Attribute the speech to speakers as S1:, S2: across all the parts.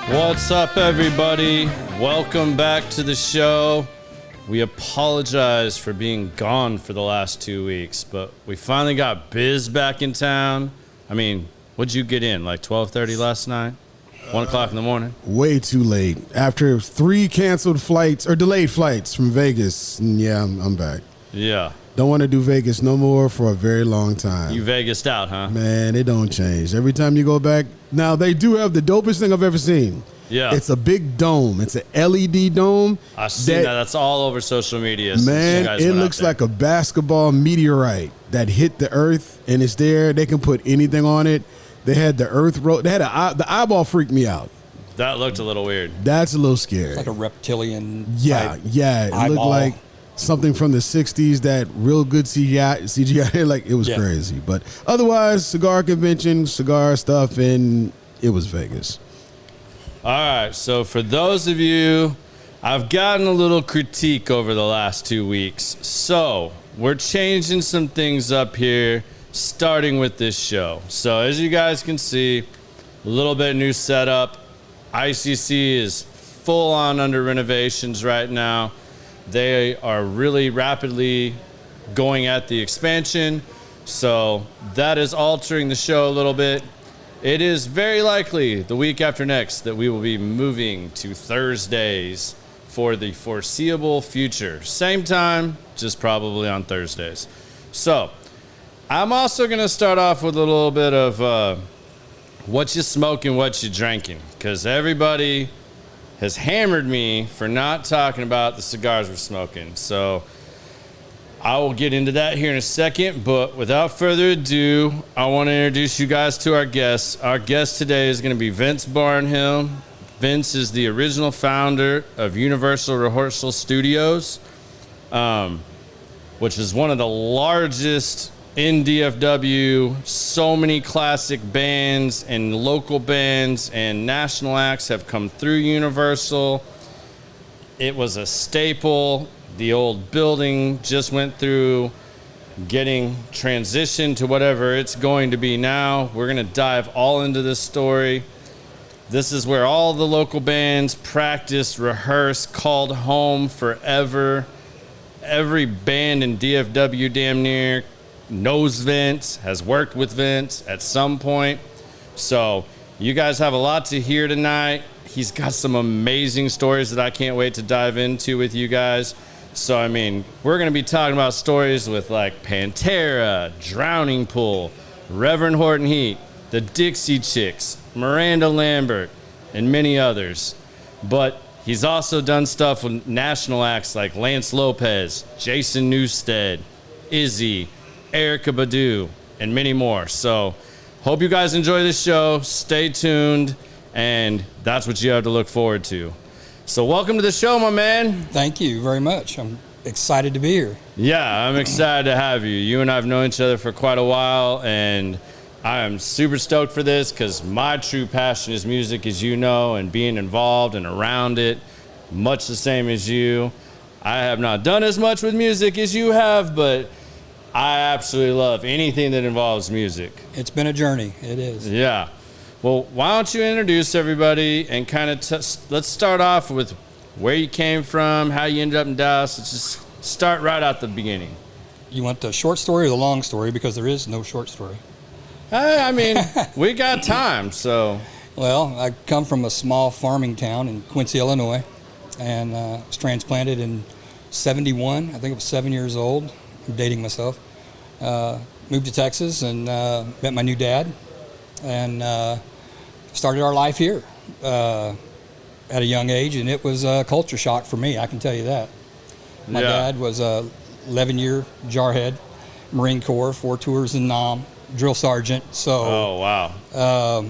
S1: What's up, everybody? Welcome back to the show. We apologize for being gone for the last 2 weeks, but we finally got Biz back in town. I mean, what'd you get in, like 12:30 last night? 1 o'clock in the morning?
S2: Way too late. After 3 canceled flights, or delayed flights from Vegas, yeah, I'm back.
S1: Yeah.
S2: Don't want to do Vegas no more for a very long time.
S1: You Vegased out, huh?
S2: Man, it don't change. Every time you go back. Now, they do have the dopest thing I've ever seen.
S1: Yeah.
S2: It's a big dome. It's an LED dome.
S1: I've seen that. That's all over social media.
S2: Man, it looks like a basketball meteorite that hit the earth, and it's there. They can put anything on it. They had the earth. They had the eyeball freaked me out.
S1: That looked a little weird.
S2: That's a little scary.
S3: It's like a reptilian.
S2: Yeah. It
S3: eyeball.
S2: looked like something from the 60s, that real good CGI. Like, it was crazy. But otherwise, cigar convention, cigar stuff, and it was Vegas.
S1: All right, so for those of you, I've gotten a little critique over the last 2 weeks. So we're changing some things up here, starting with this show. So as you guys can see, a little bit new setup. ICC is full on under renovations right now. They are really rapidly going at the expansion. So that is altering the show a little bit. It is very likely the week after next that we will be moving to Thursdays for the foreseeable future. Same time, just probably on Thursdays. So I'm also going to start off with a little bit of what you smoking, what you drinking, because everybody has hammered me for not talking about the cigars we're smoking. So I will get into that here in a second, but without further ado, I want to introduce you guys to our guests. Our guest today is going to be Vince Barnhill. Vince is the original founder of Universal Rehearsal Studios, which is one of the largest in DFW. So many classic bands and local bands and national acts have come through Universal. It was a staple. The old building just went through getting transitioned to whatever it's going to be now. We're going to dive all into this story. This is where all the local bands practiced, rehearsed, called home forever. Every band in DFW damn near knows Vince, has worked with Vince at some point. So you guys have a lot to hear tonight. He's got some amazing stories that I can't wait to dive into with you guys. So, I mean, we're going to be talking about stories with like Pantera, Drowning Pool, Reverend Horton Heat, the Dixie Chicks, Miranda Lambert, and many others. But he's also done stuff with national acts like Lance Lopez, Jason Newsted, Izzy, Erykah Badu, and many more. So, hope you guys enjoy this show. Stay tuned, and that's what you have to look forward to. So welcome to the show, my man.
S3: Thank you very much. I'm excited to be here.
S1: Yeah, I'm excited to have you. You and I have known each other for quite a while, and I am super stoked for this because my true passion is music, as you know, and being involved and around it, much the same as you. I have not done as much with music as you have, but I absolutely love anything that involves music.
S3: It's been a journey. It is.
S1: Yeah. Well, why don't you introduce everybody and kind of let's start off with where you came from, how you ended up in Dallas. Let's just start right at the beginning.
S3: You want the short story or the long story? Because there is no short story.
S1: I mean, we got time, so.
S3: Well, I come from a small farming town in Quincy, Illinois, and was transplanted in 71. I think I was 7 years old. I'm dating myself. Moved to Texas and met my new dad, and started our life here at a young age, and it was a culture shock for me, I can tell you that. My dad was a 11-year jarhead, Marine Corps, 4 tours in Nam, drill sergeant. So,
S1: oh, wow.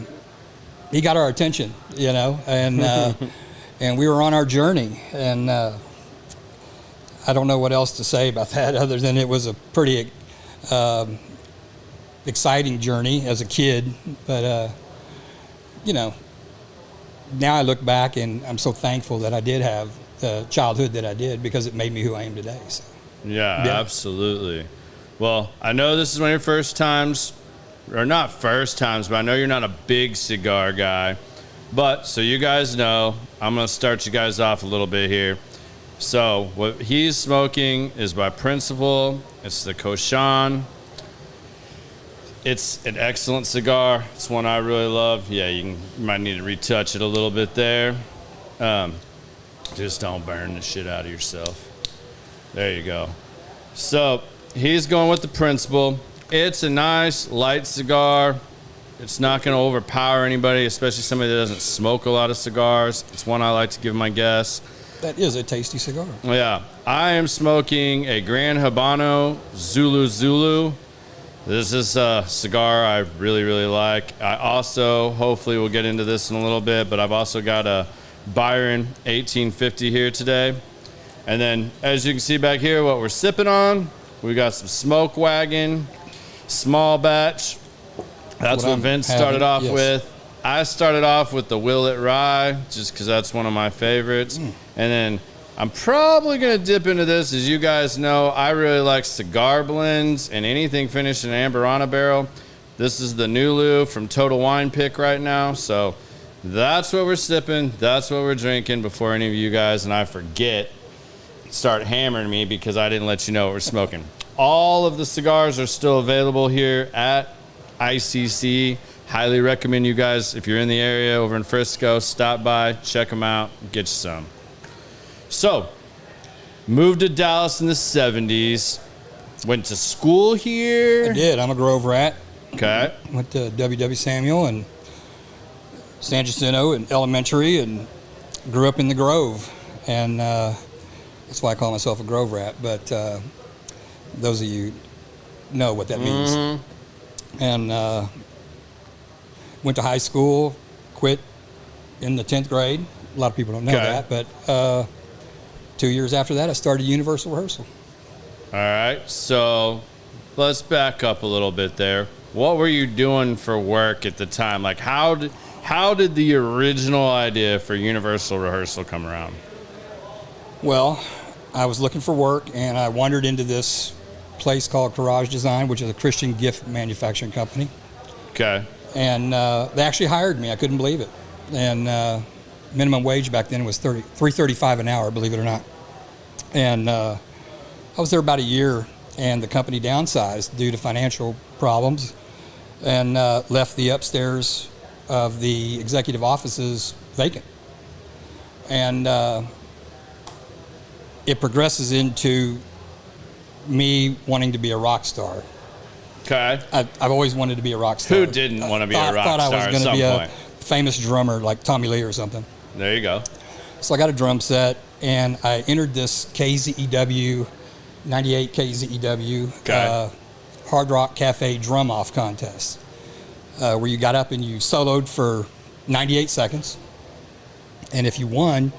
S3: He got our attention, you know, and and we were on our journey, and I don't know what else to say about that other than it was a pretty exciting journey as a kid, but you know, now I look back and I'm so thankful that I did have the childhood that I did, because it made me who I am today. So.
S1: Yeah, absolutely. Well, I know this is one of your first times, or not first times, but I know you're not a big cigar guy. But so you guys know, I'm going to start you guys off a little bit here. So what he's smoking is by Principal. It's the Koshan. It's an excellent cigar. It's one I really love. Yeah, you might need to retouch it a little bit there. Just don't burn the shit out of yourself. There you go. So he's going with the Principal. It's a nice light cigar. It's not going to overpower anybody, especially somebody that doesn't smoke a lot of cigars. It's one I like to give my guests.
S3: That is a tasty cigar.
S1: Yeah. I am smoking a Grand Habano Zulu. This is a cigar I really, really like. I also, hopefully we'll get into this in a little bit, but I've also got a Byron 1850 here today. And then, as you can see back here, what we're sipping on, we got some Smoke Wagon, small batch. That's what Vince started off with. I started off with the Willet Rye, just because that's one of my favorites. And then I'm probably going to dip into this. As you guys know, I really like cigar blends and anything finished in an Amberana barrel. This is the Nulu from Total Wine Pick right now. So that's what we're sipping. That's what we're drinking before any of you guys and I start hammering me because I didn't let you know what we're smoking. All of the cigars are still available here at ICC. Highly recommend you guys, if you're in the area over in Frisco, stop by, check them out, get you some. So, moved to Dallas in the 70s. Went to school here.
S3: I did. I'm a Grove rat.
S1: Okay.
S3: Went to W.W. Samuel and San Jacinto and elementary and grew up in the Grove. And that's why I call myself a Grove rat. But those of you know what that means. Mm-hmm. And went to high school, quit in the 10th grade. A lot of people don't know that. But 2 years after that, I started Universal Rehearsal.
S1: All right. So let's back up a little bit there. What were you doing for work at the time? Like, how did the original idea for Universal Rehearsal come around?
S3: Well, I was looking for work, and I wandered into this place called Courage Design, which is a Christian gift manufacturing company.
S1: Okay.
S3: And they actually hired me. I couldn't believe it. And minimum wage back then was $3.35 an hour, believe it or not. And I was there about a year, and the company downsized due to financial problems and left the upstairs of the executive offices vacant. And it progresses into me wanting to be a rock star.
S1: Okay.
S3: I've always wanted to be a rock star.
S1: Who didn't want to be a rock
S3: star
S1: at some point?
S3: I was going to be a famous drummer like Tommy Lee or something.
S1: There you go.
S3: So I got a drum set, and I entered this KZEW, 98 KZEW, Hard Rock Cafe drum-off contest, where you got up and you soloed for 98 seconds. And if you won,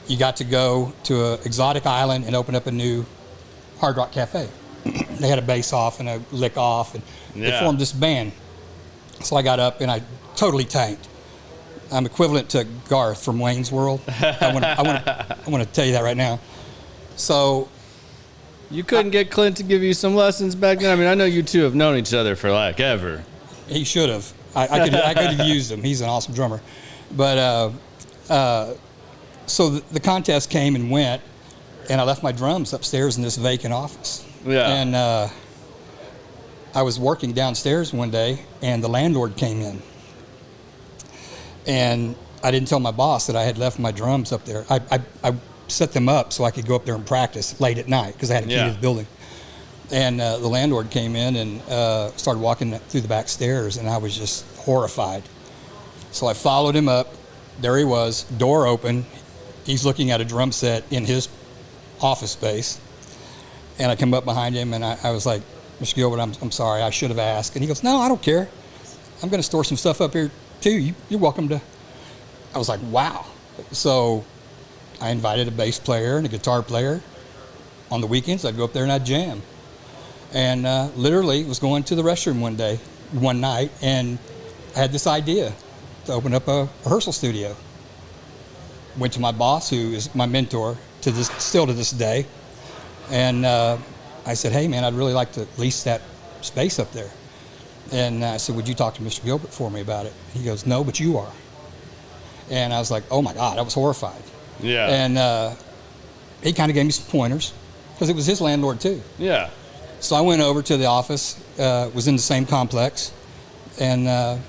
S3: you got to go to an exotic island and open up a new Hard Rock Cafe. They had a bass off and a lick off, and they formed this band. So I got up and I totally tanked. I'm equivalent to Garth from Wayne's World. I want to tell you that right now. So
S1: you couldn't get Clint to give you some lessons back then. I mean, I know you two have known each other for like ever.
S3: He should have. I could have used him. He's an awesome drummer. But so the contest came and went, and I left my drums upstairs in this vacant office.
S1: Yeah.
S3: And I was working downstairs one day, and the landlord came in. And I didn't tell my boss that I had left my drums up there. I set them up so I could go up there and practice late at night because I had a key to the building. And the landlord came in and started walking through the back stairs, and I was just horrified. So I followed him up. There he was, door open. He's looking at a drum set in his office space. And I come up behind him, and I was like, Mr. Gilbert, I'm sorry, I should have asked. And he goes, no, I don't care. I'm going to store some stuff up here, too. You're welcome to. I was like, wow. So I invited a bass player and a guitar player. On the weekends, I'd go up there and I'd jam. And literally was going to the restroom one night, and I had this idea to open up a rehearsal studio. Went to my boss, who is my mentor still to this day. And I said, hey, man, I'd really like to lease that space up there. And I said, would you talk to Mr. Gilbert for me about it? He goes, no, but you are. And I was like, oh my God, I was horrified.
S1: Yeah.
S3: And he kind of gave me some pointers because it was his landlord too.
S1: Yeah.
S3: So I went over to the office, was in the same complex, and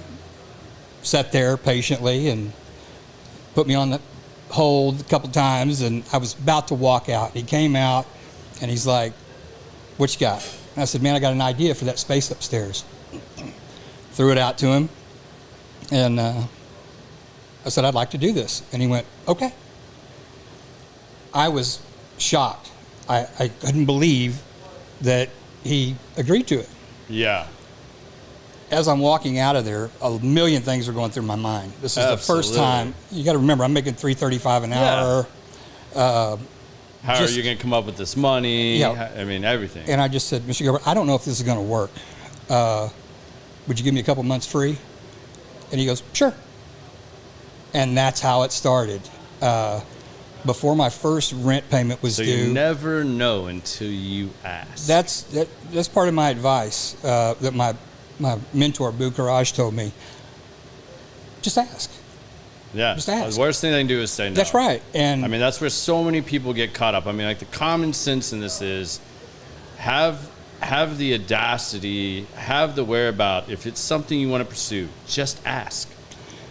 S3: sat there patiently and put me on the hold a couple times, and I was about to walk out. He came out and he's like, what you got? And I said, man, I got an idea for that space upstairs. Threw it out to him, and I said, I'd like to do this. And he went, okay. I was shocked. I couldn't believe that he agreed to it.
S1: Yeah.
S3: As I'm walking out of there, a million things are going through my mind. This is the first time. You got to remember, I'm making $3.35 an hour.
S1: How are you going to come up with this money?
S3: Yeah.
S1: I mean, everything.
S3: And I just said, Mr. Gilbert, I don't know if this is going to work. Would you give me a couple months free? And he goes, sure. And that's how it started. Before my first rent payment was due.
S1: So you never know until you ask.
S3: That's part of my advice that my mentor, Boo Courage, told me. Just ask.
S1: Yeah.
S3: Just ask.
S1: The worst thing they can do is say no.
S3: That's right. And
S1: I mean, that's where so many people get caught up. I mean, like, the common sense in this is have the audacity, have the whereabout. If it's something you want to pursue, just ask.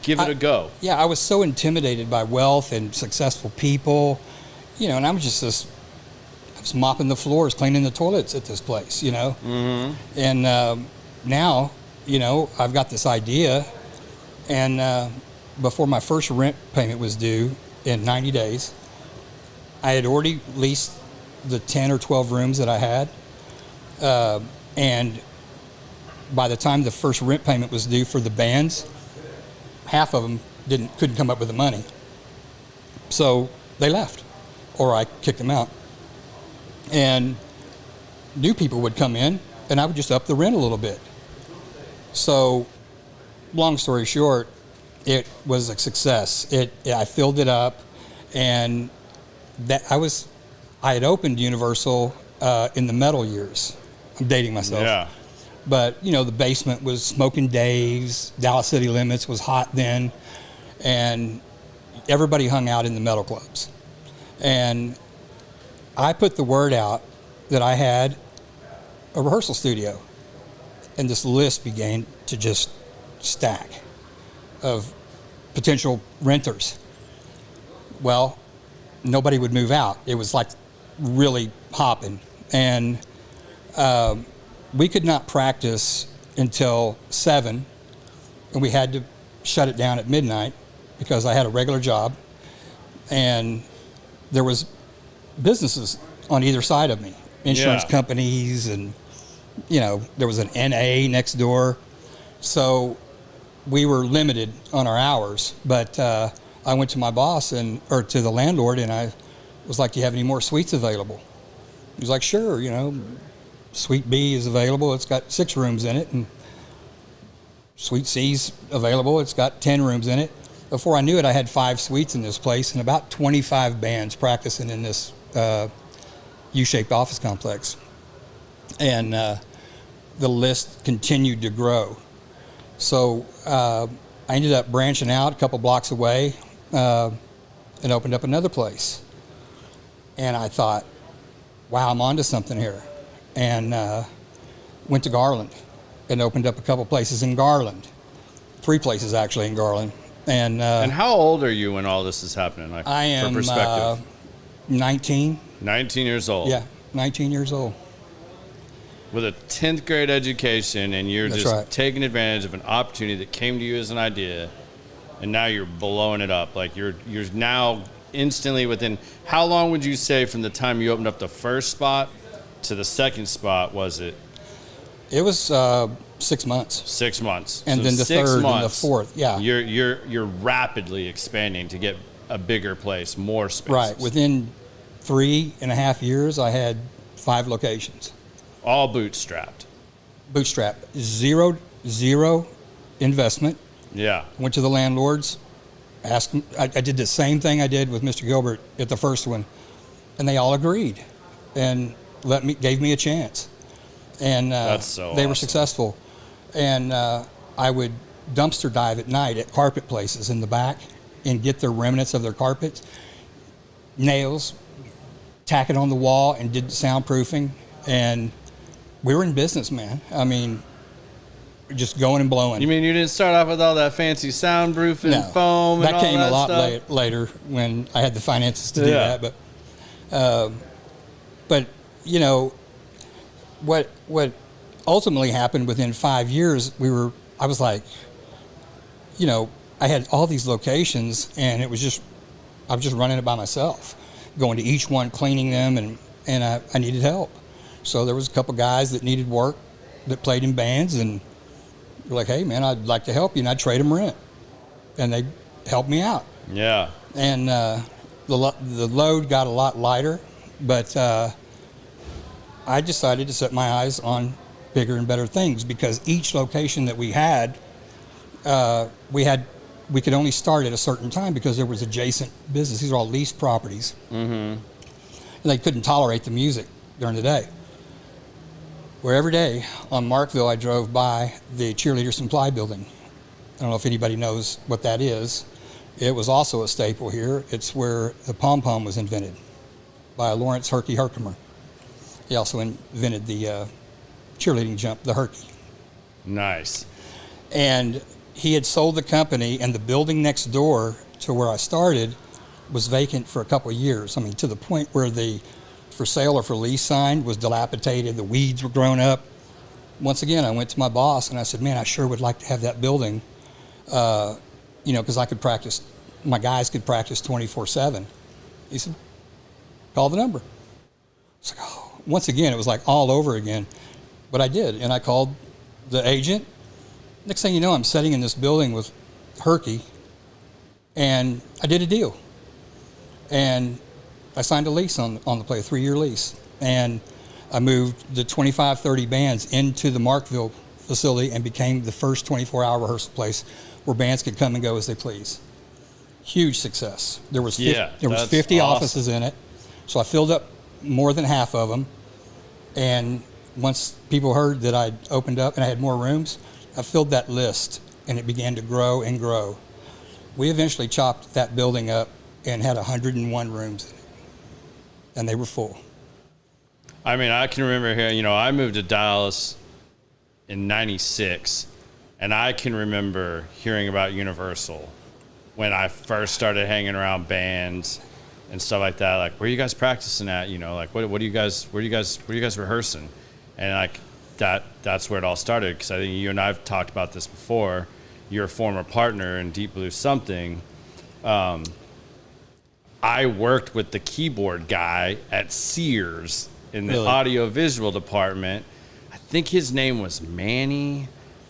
S1: Give it a go.
S3: Yeah, I was so intimidated by wealth and successful people, and I was mopping the floors, cleaning the toilets at this place, Mm-hmm. And now, I've got this idea, and before my first rent payment was due in 90 days, I had already leased the 10 or 12 rooms that I had, and by the time the first rent payment was due for the bands, half of them couldn't come up with the money. So they left, or I kicked them out. And new people would come in, and I would just up the rent a little bit. So, long story short, it was a success. I filled it up, and I had opened Universal in the metal years. I'm dating myself.
S1: Yeah.
S3: But, the basement was Smoking Dave's, Dallas City Limits was hot then, and everybody hung out in the metal clubs. And I put the word out that I had a rehearsal studio, and this list began to just stack of potential renters. Well, nobody would move out. It was like really hopping. And we could not practice until 7, and we had to shut it down at midnight because I had a regular job, and there was businesses on either side of me, insurance companies, and there was an NA next door, so we were limited on our hours. But I went to my boss or to the landlord, and I was like, "Do you have any more suites available?" He was like, "Sure, Suite B is available. It's got 6 rooms in it, and Suite C's available. It's got 10 rooms in it." Before I knew it, I had 5 suites in this place and about 25 bands practicing in this U-shaped office complex. And the list continued to grow. So I ended up branching out a couple blocks away and opened up another place. And I thought, wow, I'm onto something here. And went to Garland and opened up a couple places in Garland. 3 places actually in Garland. And
S1: how old are you when all this is happening? Like,
S3: I am
S1: for perspective.
S3: 19.
S1: 19 years old.
S3: Yeah, 19 years old.
S1: With a 10th grade education, and you're
S3: That's
S1: just
S3: right.
S1: taking advantage of an opportunity that came to you as an idea, and now you're blowing it up. Like, you're now instantly within, how long would you say from the time you opened up the first spot to the second spot was it?
S3: It was 6 months.
S1: 6 months.
S3: And
S1: So
S3: then the
S1: 6
S3: third
S1: months,
S3: and the fourth, yeah.
S1: You're rapidly expanding to get a bigger place, more spaces.
S3: Right. Within 3.5 years, I had 5 locations.
S1: All bootstrapped.
S3: Bootstrap. Zero investment.
S1: Yeah.
S3: Went to the landlords, asked them. I did the same thing I did with Mr. Gilbert at the first one, and they all agreed and gave me a chance. And
S1: That's so
S3: they were
S1: awesome.
S3: successful. And I would dumpster dive at night at carpet places in the back and get the remnants of their carpets, nails, tack it on the wall, and did the soundproofing. And we were in business, man. I mean, just going and blowing.
S1: You mean you didn't start off with all that fancy soundproofing and foam and
S3: that
S1: all
S3: came
S1: that
S3: a lot
S1: stuff?
S3: later when I had the finances to do that. But you know, what ultimately happened within 5 years, I was like, you know, I had all these locations, and I was just running it by myself, going to each one, cleaning them, and I needed help. So there was a couple guys that needed work that played in bands, and they're like, hey man, I'd like to help you, and I'd trade them rent, and they helped me out.
S1: Yeah.
S3: And the load got a lot lighter, but I decided to set my eyes on bigger and better things, because each location that we had, we could only start at a certain time because there was adjacent business. These are all leased properties. Mm-hmm. And they couldn't tolerate the music during the day. Where every day on Markville, I drove by the Cheerleader Supply Building. I don't know if anybody knows what that is. It was also a staple here. It's where the pom-pom was invented by Lawrence Herky Herkimer. He also invented the cheerleading jump, the Herky.
S1: Nice.
S3: And he had sold the company, and the building next door to where I started was vacant for a couple of years. I mean, to the point where the for sale or for lease sign was dilapidated, the weeds were grown up. Once again, I went to my boss and I said, man, I sure would like to have that building, you know, because I could practice, my guys could practice 24/7. He said, call the number. It's like, oh, once again, it was like all over again. But I did, and I called the agent. Next thing you know, I'm sitting in this building with Herky, and I did a deal. And I signed a lease on the place, a 3-year lease. And I moved the 25, 30 bands into the Markville facility and became the first 24-hour rehearsal place where bands could come and go as they please. Huge success. There was 50
S1: awesome.
S3: offices in it. So I filled up more than half of them. And once people heard that I'd opened up and I had more rooms, I filled that list, and it began to grow and grow. We eventually chopped that building up and had 101 rooms in it, and they were full.
S1: I mean, I can remember here, you know, I moved to Dallas in 96, and I can remember hearing about Universal when I first started hanging around bands and stuff like that. Like, where are you guys practicing at? You know, like, what are you guys rehearsing? And like, that's where it all started, because I think you and I have talked about this before. You're a former partner in Deep Blue Something. I worked with the keyboard guy at Sears in the audio-visual department. I think his name was Manny.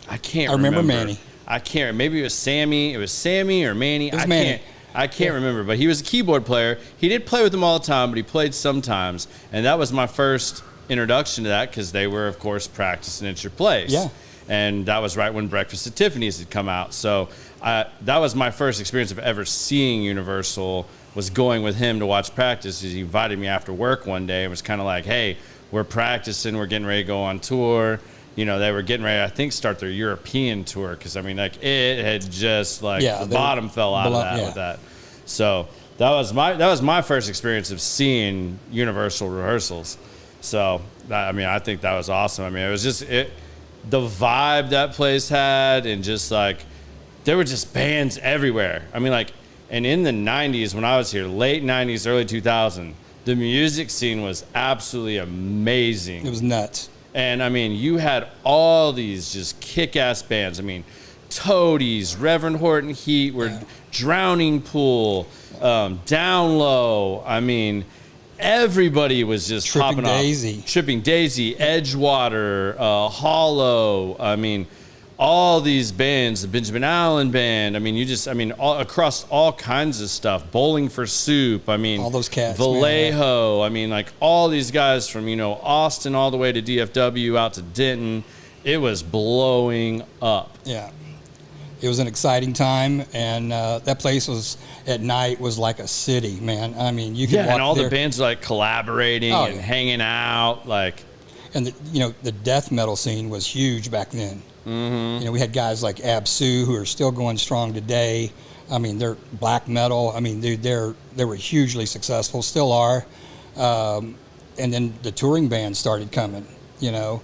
S1: I remember
S3: Manny.
S1: I can't. Maybe it was Sammy. It was Sammy or Manny.
S3: It was Manny.
S1: I can't remember. But he was a keyboard player. He did play with them all the time, but he played sometimes. And that was my first introduction to that, because they were, of course, practicing at your place.
S3: Yeah.
S1: And that was right when Breakfast at Tiffany's had come out. So that was my first experience of ever seeing Universal, was going with him to watch practice. He invited me after work one day and was kind of like, hey, we're practicing, we're getting ready to go on tour. You know, they were getting ready, I think, start their European tour, because, I mean, like, it had just, like, the bottom fell out of that with that. So that was my first experience of seeing Universal rehearsals. So, I mean, I think that was awesome. I mean, it was just the vibe that place had, and just, like, there were just bands everywhere. I mean, like, and in the 90s when I was here, late 90s, early 2000, the music scene was absolutely amazing.
S3: It was nuts.
S1: And I mean, you had all these just kick-ass bands. I mean, Toadies, Reverend Horton Heat, Drowning Pool, Down Low. I mean, everybody was just popping off. Tripping Daisy, Edgewater, Hollow. I mean, all these bands, the Benjamin Allen Band. I mean, all across all kinds of stuff. Bowling for Soup. I mean,
S3: all those cats.
S1: Vallejo. Man. I mean, like, all these guys from, you know, Austin all the way to DFW out to Denton. It was blowing up.
S3: Yeah. It was an exciting time, and that place was, at night, was like a city, man. I mean, you could walk
S1: and all
S3: there.
S1: The bands were, like, collaborating and hanging out, like.
S3: And the death metal scene was huge back then. Mm-hmm. You know, we had guys like Absu, who are still going strong today. I mean, they're black metal. I mean, they were hugely successful, still are. And then the touring band started coming, you know.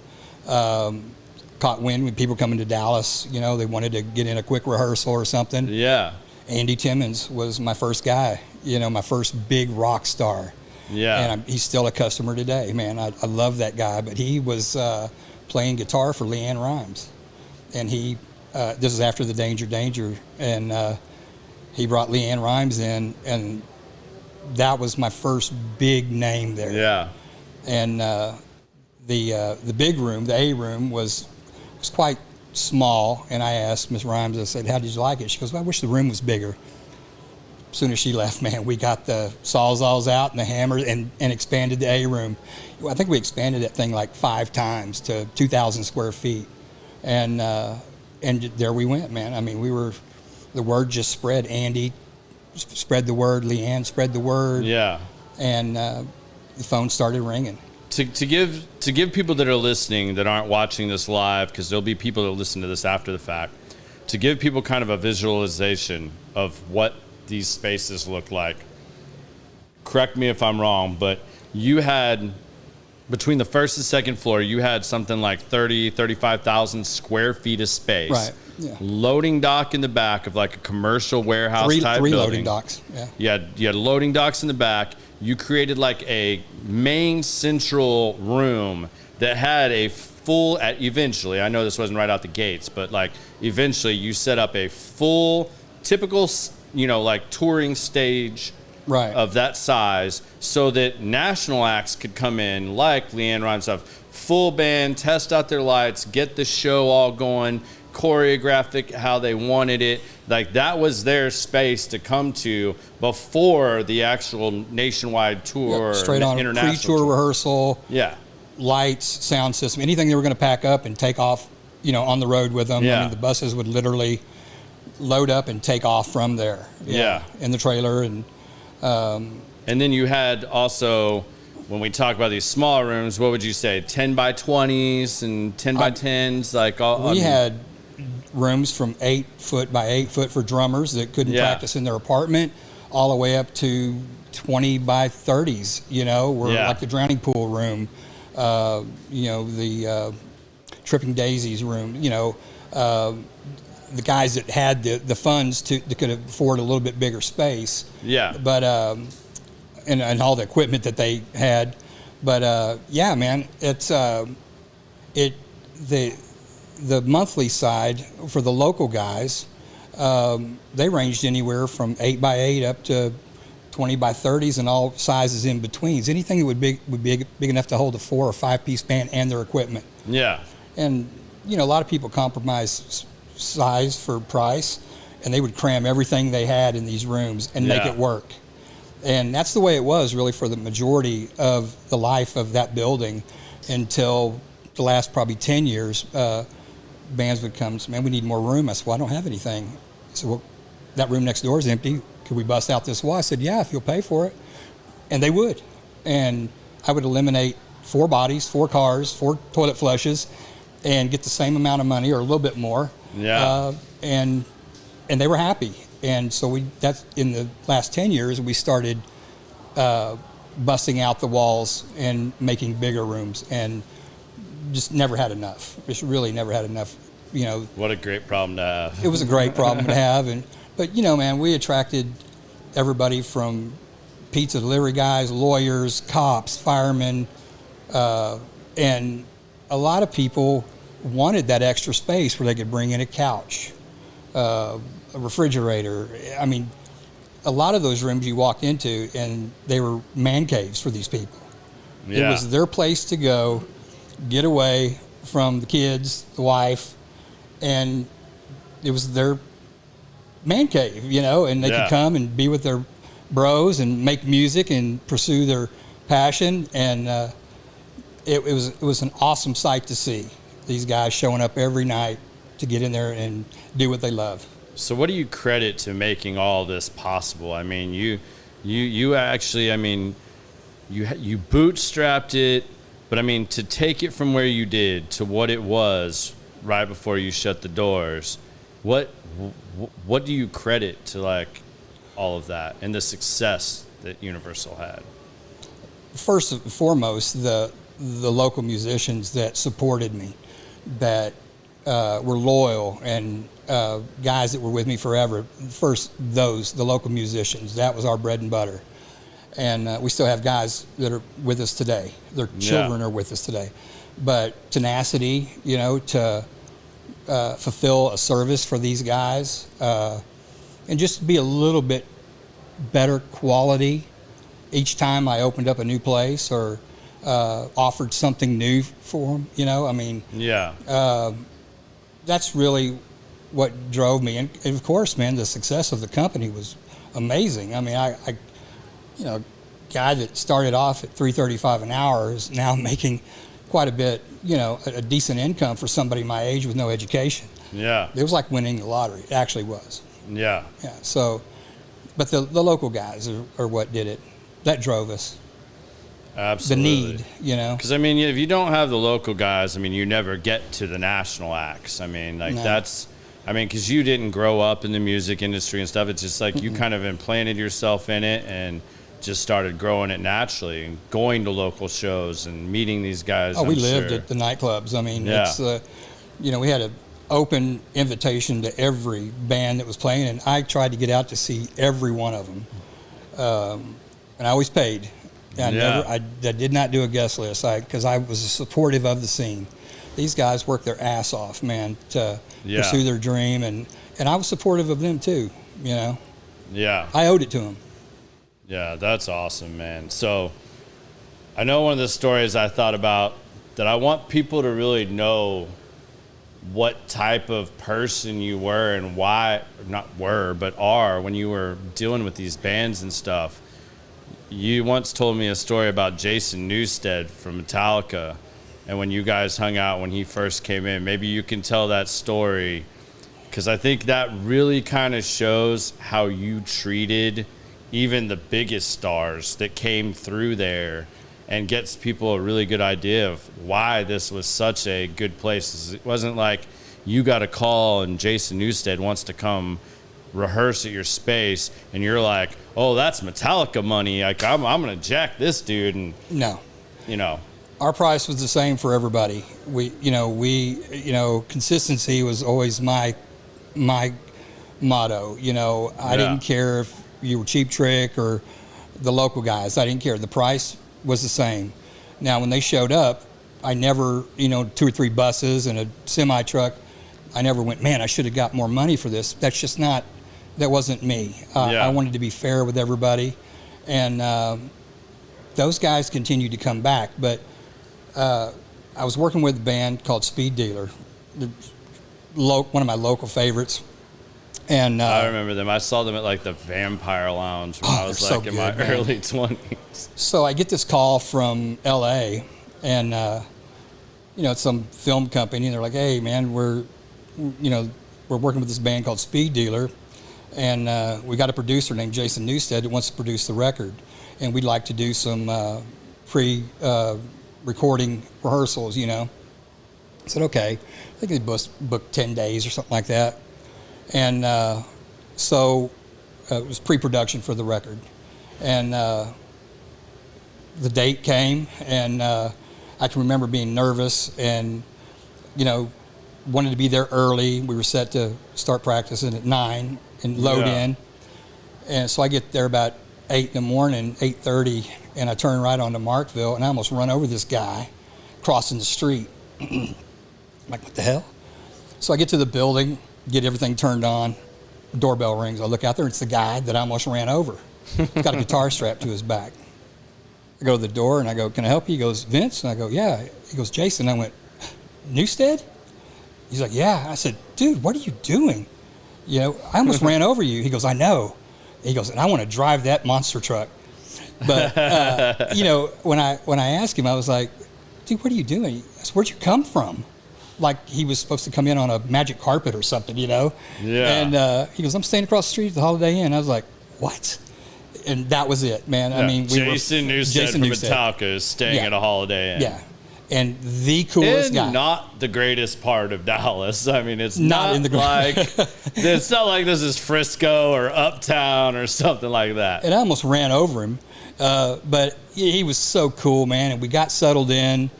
S3: Caught wind with people coming to Dallas, you know, they wanted to get in a quick rehearsal or something.
S1: Yeah.
S3: Andy Timmons was my first guy, you know, my first big rock star.
S1: Yeah.
S3: And he's still a customer today, man. I love that guy. But he was playing guitar for Leanne Rimes. And this is after the Danger. And he brought Leanne Rimes in, and that was my first big name there.
S1: Yeah.
S3: And the big room, the A room, was quite small. And I asked Miss Rimes, I said, how did you like it? She goes, well, I wish the room was bigger. As soon as she left, man, we got the sawzalls out and the hammer and expanded the A room. I think we expanded that thing like 5 times to 2,000 square feet. And there we went, man. I mean, the word just spread. Andy spread the word, Leanne spread the word.
S1: Yeah.
S3: And the phone started ringing.
S1: To give people that are listening that aren't watching this live, because there'll be people that listen to this after the fact, to give people kind of a visualization of what these spaces look like. Correct me if I'm wrong, but you had, between the first and second floor, you had something like 35,000 square feet of space.
S3: Right. Yeah.
S1: Loading dock in the back of like a commercial warehouse type
S3: three
S1: building.
S3: Loading docks. Yeah.
S1: You had loading docks in the back. You created like a main central room that had a full, eventually, I know this wasn't right out the gates, but like eventually you set up a full, typical, you know, like touring stage
S3: Right.
S1: of that size, so that national acts could come in, like Leanne Rimes stuff, full band, test out their lights, get the show all going, choreographic how they wanted it. Like that was their space to come to before the actual nationwide tour,
S3: straight on
S1: international
S3: pre-tour
S1: tour.
S3: rehearsal.
S1: Yeah.
S3: Lights, sound system, anything they were going to pack up and take off, you know, on the road with them.
S1: Yeah.
S3: I mean, the buses would literally load up and take off from there.
S1: Yeah.
S3: In the trailer. And
S1: then you had also, when we talk about these small rooms, what would you say, 10 by 20s and 10 by 10s? Like all,
S3: we had rooms from 8 foot by 8 foot for drummers that couldn't practice in their apartment, all the way up to 20 by 30s, you know, where like the Drowning Pool room, you know, the Tripping Daisies room, you know, the guys that had the funds that could afford a little bit bigger space. Yeah. But and all the equipment that they had. But yeah, man, it's the monthly side for the local guys, they ranged anywhere from 8 by 8 up to 20 by 30s and all sizes in betweens. Anything that would be big enough to hold a 4 or 5 piece band and their equipment. Yeah. And you know, a lot of people compromise size for price, and they would cram everything they had in these rooms and make it work. And that's the way it was really for the majority of the life of that building until the last probably 10 years. Bands would come and say, man, we need more room. I said, well, I don't have anything. I said, well, that room next door is empty. Could we bust out this wall? I said, yeah, if you'll pay for it. And they would. And I would eliminate 4 bodies, 4 cars, 4 toilet flushes, and get the same amount of money or a little bit more. Yeah. And they were happy. And so that's in the last 10 years, we started busting out the walls and making bigger rooms, and just never had enough. Just really never had enough, you know.
S1: What a great problem to have.
S3: It was a great problem to have. But, you know, man, we attracted everybody from pizza delivery guys, lawyers, cops, firemen, and a lot of people wanted that extra space where they could bring in a couch, a refrigerator. I mean, a lot of those rooms you walked into, and they were man caves for these people. Yeah. It was their place to go, get away from the kids, the wife, and it was their man cave, you know, and they could come and be with their bros and make music and pursue their passion. And it was an awesome sight to see these guys showing up every night to get in there and do what they love.
S1: So what do you credit to making all this possible? I mean, you actually, I mean, you bootstrapped it, but I mean, to take it from where you did to what it was right before you shut the doors, what do you credit to like all of that and the success that Universal had?
S3: First and foremost, the local musicians that supported me, that were loyal, and guys that were with me forever. First, the local musicians, that was our bread and butter. And we still have guys that are with us today. Their children are with us today. But tenacity, to fulfill a service for these guys, and just be a little bit better quality each time I opened up a new place or offered something new for them, that's really what drove me. And of course, man, the success of the company was amazing. I mean, I guy that started off at $3.35 an hour is now making quite a bit, a decent income for somebody my age with no education.
S1: Yeah.
S3: It was like winning the lottery. It actually was.
S1: Yeah.
S3: Yeah. So, but the local guys are what did it. That drove us.
S1: Absolutely.
S3: The need,
S1: Because, if you don't have the local guys, you never get to the national acts. Because you didn't grow up in the music industry and stuff. It's just like you kind of implanted yourself in it and just started growing it naturally and going to local shows and meeting these guys.
S3: Oh, we lived at the nightclubs. It's, we had an open invitation to every band that was playing, and I tried to get out to see every one of them. And I always paid. I did not do a guest list because I was supportive of the scene. These guys worked their ass off, man, to pursue their dream, and I was supportive of them too,
S1: Yeah.
S3: I owed it to them.
S1: Yeah, that's awesome, man. So I know one of the stories I thought about that I want people to really know what type of person you were and why, not were, but are when you were dealing with these bands and stuff. You once told me a story about Jason Newsted from Metallica, and when you guys hung out when he first came in. Maybe you can tell that story, because I think that really kind of shows how you treated even the biggest stars that came through there, and gets people a really good idea of why this was such a good place. It wasn't like you got a call and Jason Newsted wants to come rehearse at your space and you're like, oh, that's Metallica money. Like, I'm going to jack this dude. And
S3: no,
S1: our
S3: price was the same for everybody. We consistency was always my motto. I didn't care if you were Cheap Trick or the local guys. I didn't care. The price was the same. Now, when they showed up, I never, 2 or 3 buses and a semi truck, I never went, man, I should have got more money for this. That's just not, that wasn't me. I wanted to be fair with everybody. And those guys continued to come back. But I was working with a band called Speed Dealer, one of my local favorites. And
S1: I remember them. I saw them at like the Vampire Lounge when I was like in my early 20s.
S3: So I get this call from LA, and it's some film company, and they're like, "Hey, man, we're working with this band called Speed Dealer, and we got a producer named Jason Newsted that wants to produce the record, and we'd like to do some pre-recording rehearsals." I said, "Okay." I think they booked 10 days or something like that. And so it was pre-production for the record. And the date came, and I can remember being nervous and, wanted to be there early. We were set to start practicing at 9 and load in. And so I get there about 8 in the morning, 8:30, and I turn right onto Markville, and I almost run over this guy crossing the street. I'm like, what the hell? So I get to the building, get everything turned on, doorbell rings. I look out there, it's the guy that I almost ran over. He's got a guitar strapped to his back. I go to the door and I go, "Can I help you?" He goes, "Vince?" And I go, "Yeah." He goes, "Jason." I went, "Newsted?" He's like, "Yeah." I said, "Dude, what are you doing? I almost ran over you." He goes, "I know." He goes, "And I want to drive that monster truck." But, when I asked him, I was like, "Dude, what are you doing?" I said, "Where'd you come from?" Like he was supposed to come in on a magic carpet or something, Yeah. And he goes, "I'm staying across the street at the Holiday Inn." I was like, "What?" And that was it, man.
S1: Yeah. Jason Newsted from Metallica is staying at a Holiday Inn.
S3: Yeah. and the coolest guy.
S1: Not the greatest part of Dallas. I mean, it's
S3: Not
S1: not,
S3: in the
S1: like it's not like this is Frisco or Uptown or something like that.
S3: And I almost ran over him, but he was so cool, man. And we got settled in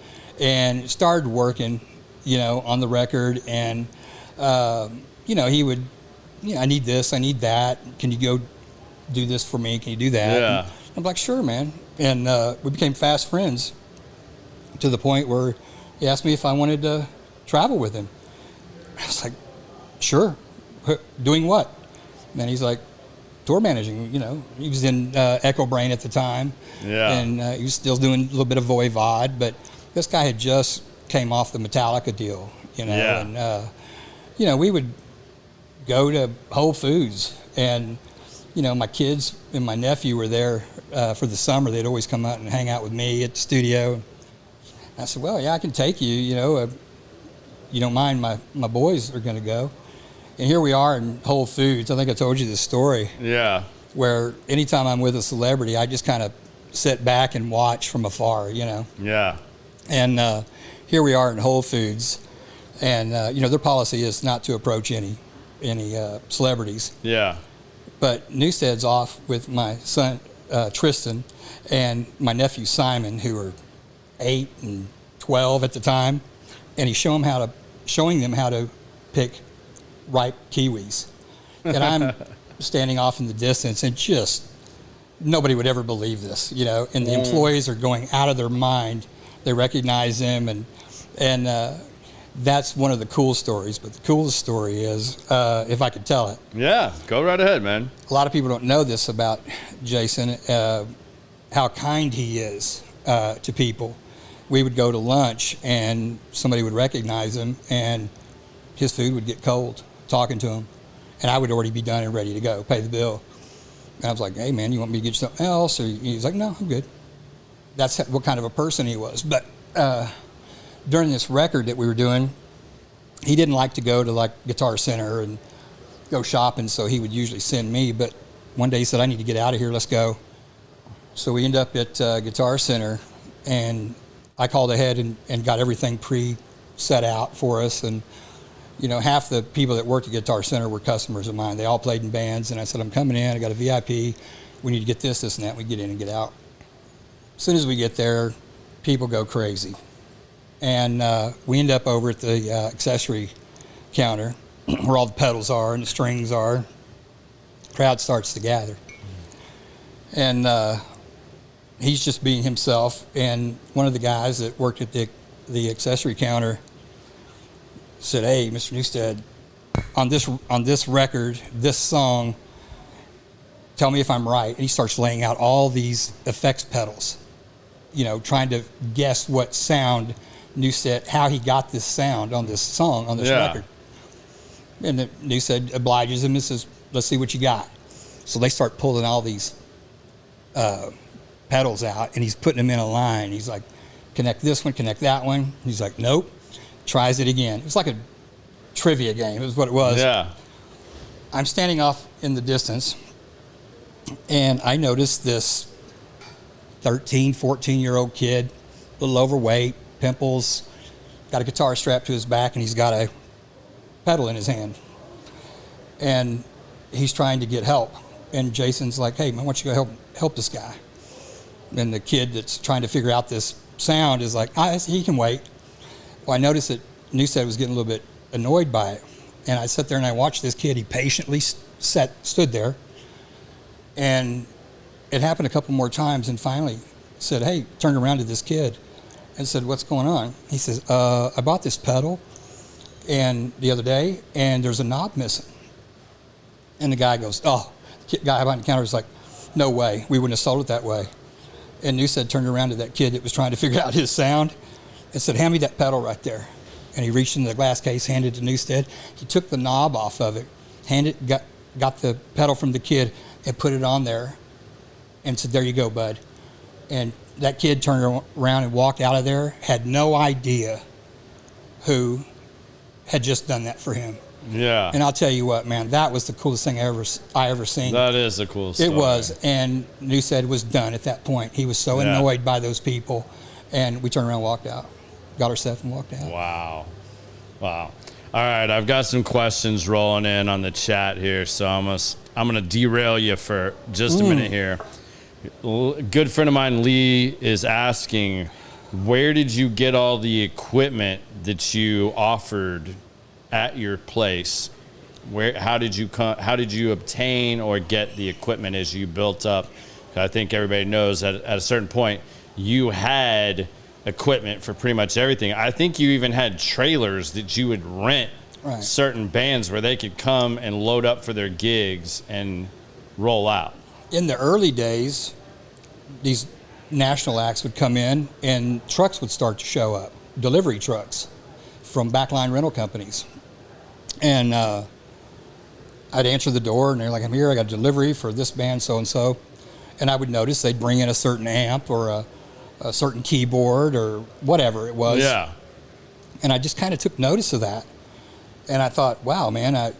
S3: and started working, on the record. And he would, I need this, I need that. Can you go do this for me? Can you do that?
S1: Yeah.
S3: And I'm like, sure, man. And we became fast friends to the point where he asked me if I wanted to travel with him. I was like, sure. Doing what? And then he's like, tour managing. He was in Echo Brain at the time.
S1: Yeah.
S3: And he was still doing a little bit of Voivod, but this guy had just came off the Metallica deal,
S1: Yeah.
S3: And, we would go to Whole Foods, and, my kids and my nephew were there for the summer. They'd always come out and hang out with me at the studio. I said, well, yeah, I can take you, you don't mind, my boys are going to go. And here we are in Whole Foods. I think I told you this story.
S1: Yeah.
S3: Where anytime I'm with a celebrity, I just kind of sit back and watch from afar,
S1: Yeah.
S3: And here we are in Whole Foods, and their policy is not to approach any celebrities.
S1: Yeah.
S3: But Newstead's off with my son Tristan and my nephew Simon, who were 8 and 12 at the time, and he's showing them how to pick ripe kiwis. And I'm standing off in the distance, and just nobody would ever believe this, and the employees are going out of their mind. They recognize him, and that's one of the cool stories. But the coolest story is, if I could tell it.
S1: Yeah. Go right ahead, man.
S3: A lot of people don't know this about Jason, how kind he is to people. We would go to lunch, and somebody would recognize him, and his food would get cold talking to him. And I would already be done and ready to go, pay the bill. And I was like, hey, man, you want me to get you something else? Or he's like, no, I'm good. That's what kind of a person he was. But during this record that we were doing, he didn't like to go to like Guitar Center and go shopping, so he would usually send me. But one day he said, I need to get out of here, let's go. So we end up at Guitar Center, and I called ahead and got everything pre-set out for us. And, half the people that worked at Guitar Center were customers of mine. They all played in bands, and I said, I'm coming in, I got a VIP, we need to get this, and that. We get in and get out. As soon as we get there, people go crazy. And we end up over at the accessory counter where all the pedals are and the strings are. Crowd starts to gather. And he's just being himself. And one of the guys that worked at the accessory counter said, hey, Mr. Newstead, on this record, this song, tell me if I'm right. And he starts laying out all these effects pedals, trying to guess what sound Newstead, how he got this sound on this song, on this record. And Newstead obliges him and says, let's see what you got. So they start pulling all these pedals out, and he's putting them in a line. He's like, connect this one, connect that one. He's like, nope. Tries it again. It was like a trivia game, is what it was.
S1: Yeah.
S3: I'm standing off in the distance, and I noticed this 13, 14-year-old kid, a little overweight, pimples, got a guitar strapped to his back, and he's got a pedal in his hand. And he's trying to get help. And Jason's like, hey, man, why don't you go help this guy? And the kid that's trying to figure out this sound is like, he can wait. Well, I noticed that Newstead was getting a little bit annoyed by it. And I sat there and I watched this kid. He patiently stood there. And it happened a couple more times, and finally said, hey, turned around to this kid and said, what's going on? He says, I bought this pedal the other day, and there's a knob missing. And the guy goes, the guy behind the counter was like, no way, we wouldn't have sold it that way. And Newstead turned around to that kid that was trying to figure out his sound and said, hand me that pedal right there. And he reached into the glass case, handed it to Newstead. He took the knob off of it, got the pedal from the kid, and put it on there and said, there you go, bud. And that kid turned around and walked out of there, had no idea who had just done that for him.
S1: Yeah.
S3: And I'll tell you what, man, that was the coolest thing I ever seen.
S1: That is the coolest story.
S3: It was. And Newstead was done at that point. He was so annoyed by those people. And we turned around and walked out. got our stuff and walked out.
S1: Wow. Wow. All right, I've got some questions rolling in on the chat here, so I'm gonna derail you for just a minute here. A good friend of mine, Lee, is asking, where did you get all the equipment that you offered at your place? How did you obtain or get the equipment as you built up? I think everybody knows that at a certain point you had equipment for pretty much everything. I think you even had trailers that you would rent certain bands where they could come and load up for their gigs and roll out.
S3: In the early days, these national acts would come in and trucks would start to show up, delivery trucks from backline rental companies. And I'd answer the door and they're like, I'm here, I got a delivery for this band, so-and-so. And I would notice they'd bring in a certain amp or a certain keyboard or whatever it was.
S1: Yeah.
S3: And I just kind of took notice of that. And I thought, wow, man,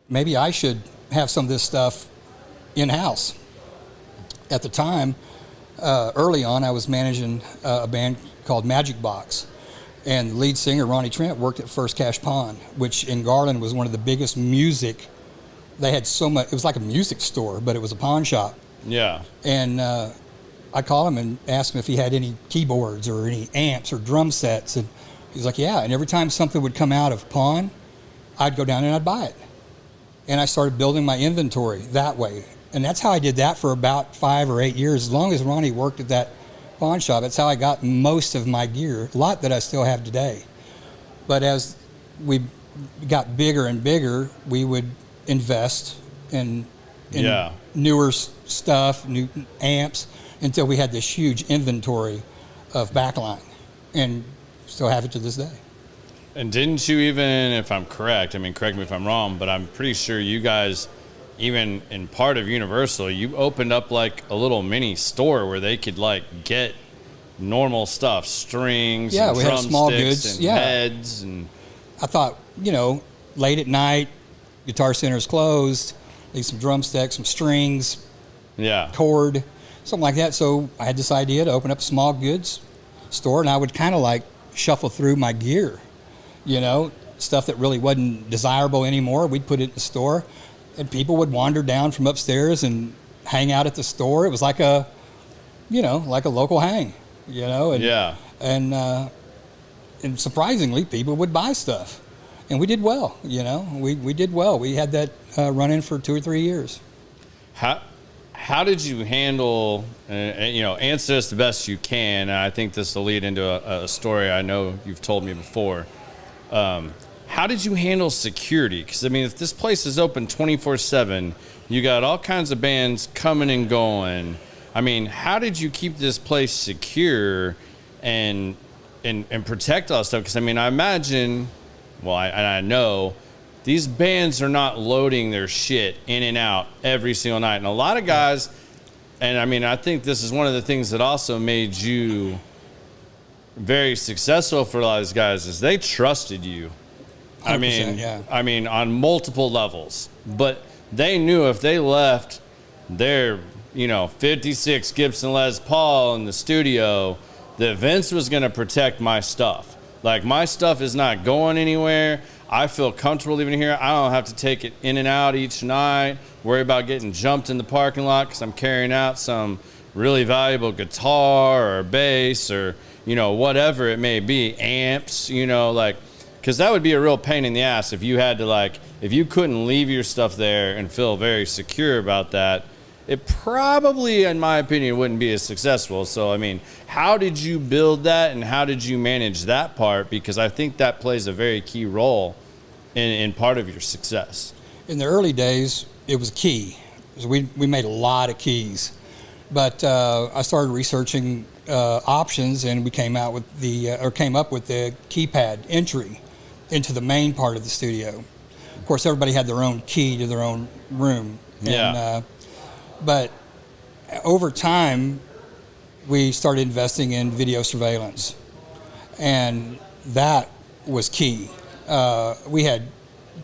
S3: maybe I should have some of this stuff in-house. At the time, early on, I was managing a band called Magic Box. And the lead singer, Ronnie Trent, worked at First Cash Pawn, which in Garland was one of the biggest music. They had so much, it was like a music store, but it was a pawn shop.
S1: Yeah.
S3: And I called him and asked him if he had any keyboards or any amps or drum sets. And he's like, yeah. And every time something would come out of pawn, I'd go down and I'd buy it. And I started building my inventory that way. And that's how I did that for about 5 or 8 years. As long as Ronnie worked at that pawn shop, that's how I got most of my gear, a lot that I still have today. But as we got bigger and bigger, we would invest in newer stuff, new amps, until we had this huge inventory of backline, and still have it to this day.
S1: And didn't you even, if I'm correct, I mean, correct me if I'm wrong, but I'm pretty sure you guys, even in part of Universal, you opened up like a little mini store where they could like get normal stuff, strings, and
S3: we had small
S1: drumsticks
S3: goods,
S1: and heads. And
S3: I thought, late at night, Guitar Center's closed, need some drumsticks, some strings, cord, something like that. So I had this idea to open up a small goods store, and I would kind of like shuffle through my gear, stuff that really wasn't desirable anymore. We'd put it in the store, and people would wander down from upstairs and hang out at the store. It was like a local hang, and surprisingly, people would buy stuff. And we did well, we did well. We had that running for 2 or 3 years.
S1: How did you handle, answer this the best you can, and I think this will lead into a story I know you've told me before. How did you handle security? Because, if this place is open 24/7, you got all kinds of bands coming and going. How did you keep this place secure and protect all that stuff? Because, I imagine... Well, I know these bands are not loading their shit in and out every single night. And a lot of guys, and I think this is one of the things that also made you very successful for a lot of these guys, is they trusted you. On multiple levels. But they knew if they left their, 56 Gibson Les Paul in the studio, that Vince was going to protect my stuff. Like, my stuff is not going anywhere. I feel comfortable leaving here. I don't have to take it in and out each night, worry about getting jumped in the parking lot because I'm carrying out some really valuable guitar or bass or, whatever it may be, amps, because that would be a real pain in the ass if you had to, if you couldn't leave your stuff there and feel very secure about that. It probably, in my opinion, wouldn't be as successful. So, how did you build that and how did you manage that part? Because I think that plays a very key role in part of your success.
S3: In the early days, it was key. We made a lot of keys. But I started researching options, and we came up with the keypad entry into the main part of the studio. Of course, everybody had their own key to their own room. But over time, we started investing in video surveillance, and that was key. We had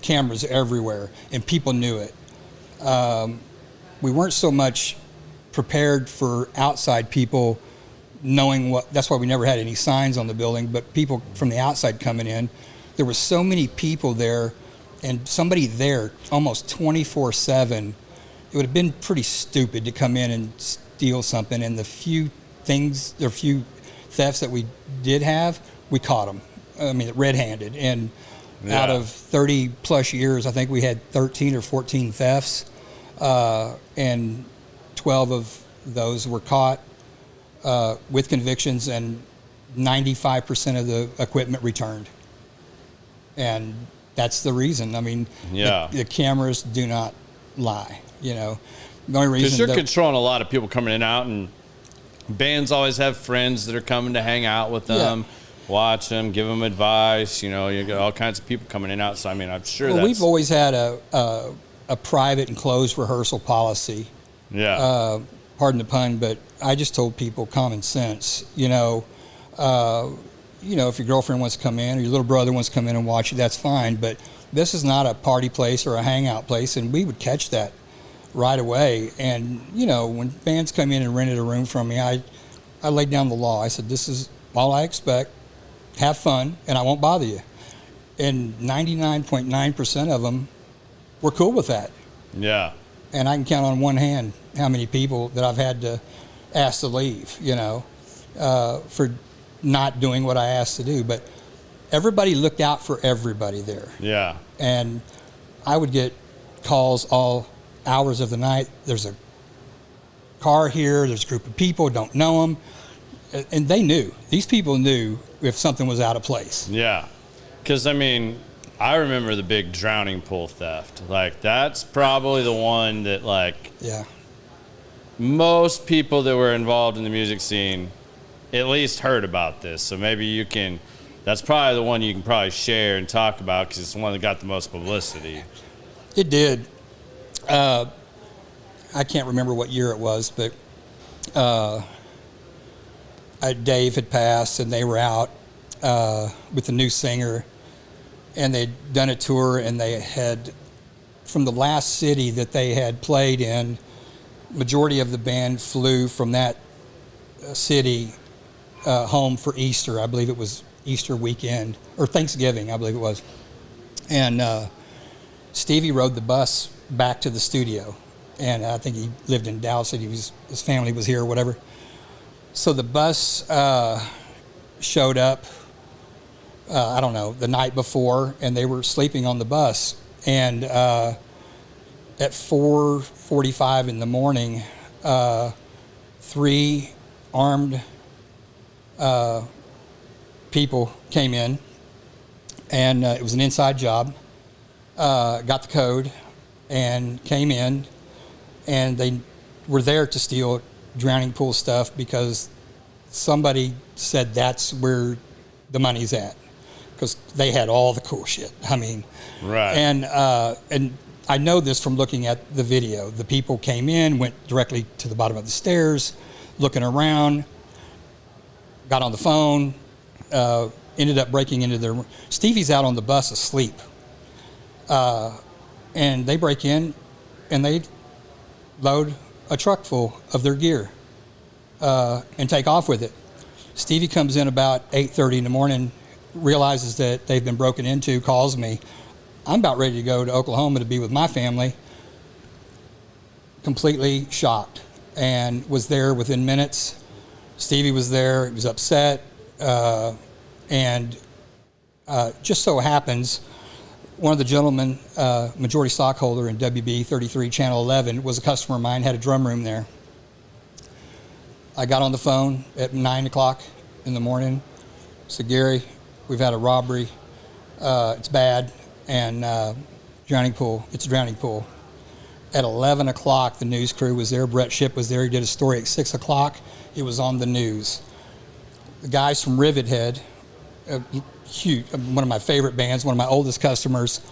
S3: cameras everywhere, and people knew it. We weren't so much prepared for outside people knowing what. That's why we never had any signs on the building. But people from the outside coming in, there were so many people there, and somebody there almost 24/7. It would have been pretty stupid to come in and steal something. And the few thefts that we did have, we caught them. I mean, red-handed. And out of 30 plus years, I think we had 13 or 14 thefts, and 12 of those were caught with convictions, and 95% of the equipment returned. And that's the reason. I mean, the cameras do not lie. You know, the only reason,
S1: because you're controlling a lot of people coming in and out, and bands always have friends that are coming to hang out with them, watch them, give them advice. You know, you got all kinds of people coming in and out. So I mean, I'm sure
S3: we've always had a private and closed rehearsal policy.
S1: Yeah.
S3: Pardon the pun, but I just told people common sense. You know, if your girlfriend wants to come in or your little brother wants to come in and watch you, that's fine. But this is not a party place or a hangout place, and we would catch that right away. And, you know, when bands come in and rented a room from me, I laid down the law. I said, this is all I expect. Have fun, and I won't bother you. And 99.9% of them were cool with that.
S1: Yeah.
S3: And I can count on one hand how many people that I've had to ask to leave, you know, for not doing what I asked to do. But everybody looked out for everybody there.
S1: Yeah.
S3: And I would get calls all hours of the night. There's a car here. There's a group of people, don't know them. And they knew. These people knew if something was out of place.
S1: Yeah. Because, I mean, I remember the big drowning pool theft. Like, that's probably the one that, like, most people that were involved in the music scene at least heard about this. So maybe that's probably the one you can probably share and talk about, because it's the one that got the most publicity.
S3: It did. I can't remember what year it was, but Dave had passed, and they were out with the new singer, and they'd done a tour, and they had, from the last city that they had played in, majority of the band flew from that city home for Easter. I believe it was Easter weekend, or Thanksgiving, I believe it was. And Stevie rode the bus back to the studio, and I think he lived in Dallas, and his family was here or whatever. So the bus showed up, I don't know, the night before, and they were sleeping on the bus. And at 4:45 in the morning, 3 armed people came in, and it was an inside job, got the code, and came in, and they were there to steal drowning pool stuff because somebody said that's where the money's at, because they had all the cool shit. I mean,
S1: right.
S3: And I know this from looking at the video. The people came in, went directly to the bottom of the stairs, looking around, got on the phone, ended up breaking into their room. Stevie's out on the bus asleep. And they break in, and they load a truck full of their gear and take off with it. Stevie comes in about 8:30 in the morning, realizes that they've been broken into, calls me. I'm about ready to go to Oklahoma to be with my family. Completely shocked, and was there within minutes. Stevie was there. He was upset, and just so happens, one of the gentlemen, majority stockholder in WB 33 Channel 11, was a customer of mine, had a drum room there. I got on the phone at 9 o'clock in the morning. Said, Gary, we've had a robbery. It's bad, and drowning pool. It's a drowning pool. At 11 o'clock, the news crew was there. Brett Shipp was there. He did a story at 6 o'clock. It was on the news. The guys from Rivethead, huge, one of my favorite bands, one of my oldest customers,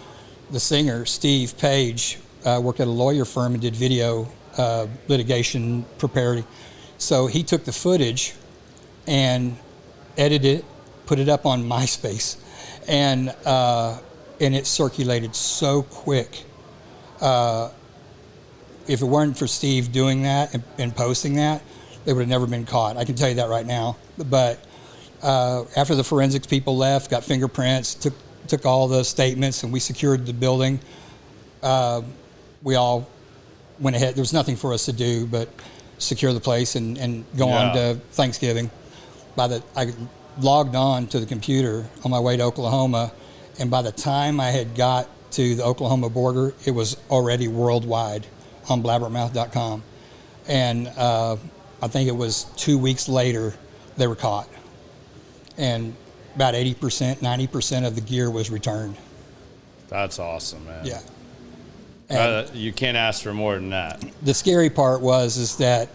S3: the singer, Steve Page, worked at a lawyer firm and did video litigation preparatory. So he took the footage and edited it, put it up on MySpace, and it circulated so quick. If it weren't for Steve doing that and posting that, they would have never been caught. I can tell you that right now. But after the forensics people left, got fingerprints, took all the statements, and we secured the building. We all went ahead. There was nothing for us to do but secure the place and go on to Thanksgiving. I logged on to the computer on my way to Oklahoma, and by the time I had got to the Oklahoma border, it was already worldwide on blabbermouth.com. And I think it was 2 weeks later they were caught. And about 80%, 90% of the gear was returned.
S1: That's awesome, man.
S3: Yeah.
S1: You can't ask for more than that.
S3: The scary part is that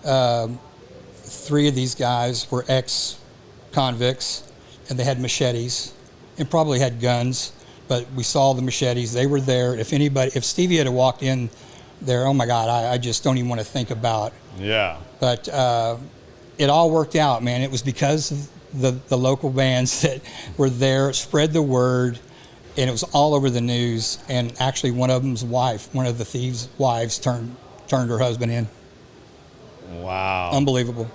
S3: 3 of these guys were ex-convicts, and they had machetes and probably had guns, but we saw the machetes. They were there. If Stevie had walked in there, oh my God, I just don't even want to think about.
S1: Yeah.
S3: But it all worked out, man. It was because of the local bands that were there, spread the word, and it was all over the news. And actually, one of the thieves' wives, turned her husband in.
S1: Wow.
S3: Unbelievable.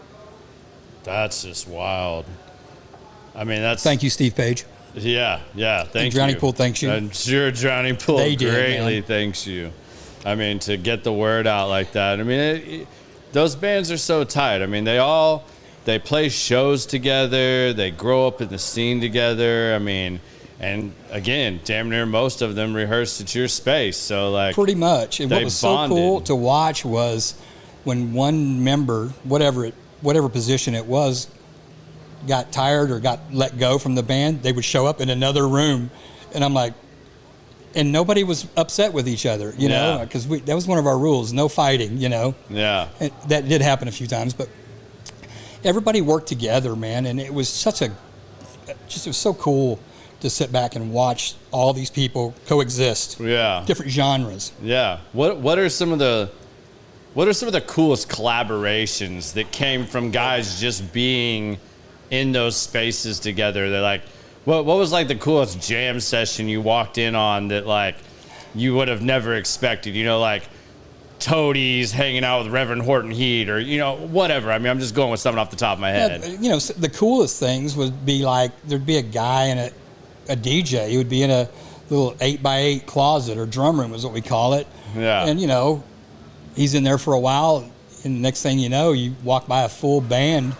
S1: That's just wild. I mean, that's...
S3: Thank you, Steve Page.
S1: Yeah, thank you.
S3: Drowning Pool thanks you.
S1: I'm sure Drowning Pool greatly
S3: man.
S1: thanks you. I mean, to get the word out like that. I mean, those bands are so tight. I mean, they play shows together. They grow up in the scene together. I mean, and again, damn near most of them rehearsed at your space. So, like... Pretty
S3: much. And what was
S1: bonded.
S3: So cool to watch was when one member, whatever position it was, got tired or got let go from the band, they would show up in another room, and I'm like, and nobody was upset with each other, you know, because that was one of our rules, no fighting, you know.
S1: Yeah.
S3: And that did happen a few times, but everybody worked together, man, and it was it was so cool to sit back and watch all these people coexist.
S1: Yeah.
S3: Different genres.
S1: Yeah. What are some of the coolest collaborations that came from guys just being in those spaces together? They're like, what was like the coolest jam session you walked in on that like you would have never expected? You know, like Toadies hanging out with Reverend Horton Heat, or you know, whatever. I mean, I'm just going with something off the top of my head.
S3: You know, the coolest things would be like there'd be a guy and a DJ. He would be in a little 8x8 closet, or drum room is what we call it.
S1: Yeah.
S3: And you know, he's in there for a while, and next thing you know, you walk by a full band,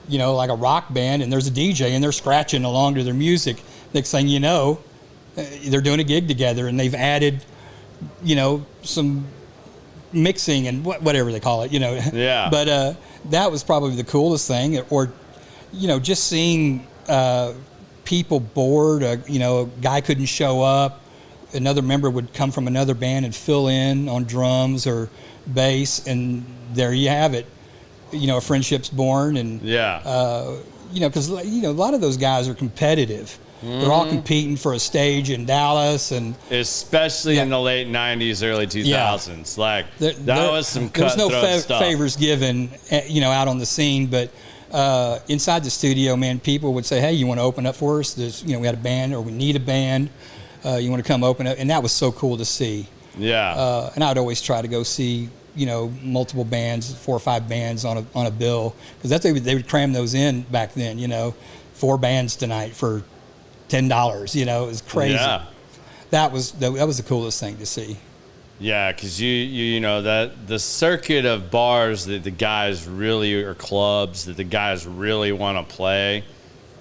S3: you know, like a rock band, and there's a DJ, and they're scratching along to their music. Next thing you know, they're doing a gig together, and they've added, you know, some mixing and whatever they call it, you know.
S1: Yeah.
S3: But that was probably the coolest thing. Or, you know, just seeing people bored. You know, a guy couldn't show up. Another member would come from another band and fill in on drums or bass, and there you have it. You know, a friendship's born, and you know, because you know a lot of those guys are competitive. Mm-hmm. They're all competing for a stage in Dallas, and
S1: especially in the late '90s, early 2000s. Like that was some cutthroat stuff.
S3: Favors given, you know, out on the scene, but inside the studio, man, people would say, "Hey, you want to open up for us? There's, you know, we had a band, or we need a band. You want to come open up?" And that was so cool to see.
S1: Yeah.
S3: And I would always try to go see, you know, multiple bands, 4 or 5 bands on a bill, because that's they would cram those in back then. You know, 4 bands tonight for $10. You know, it was crazy.
S1: Yeah.
S3: That was the coolest thing to see.
S1: Yeah, because you know that the circuit of bars that the guys really, or clubs that the guys really want to play,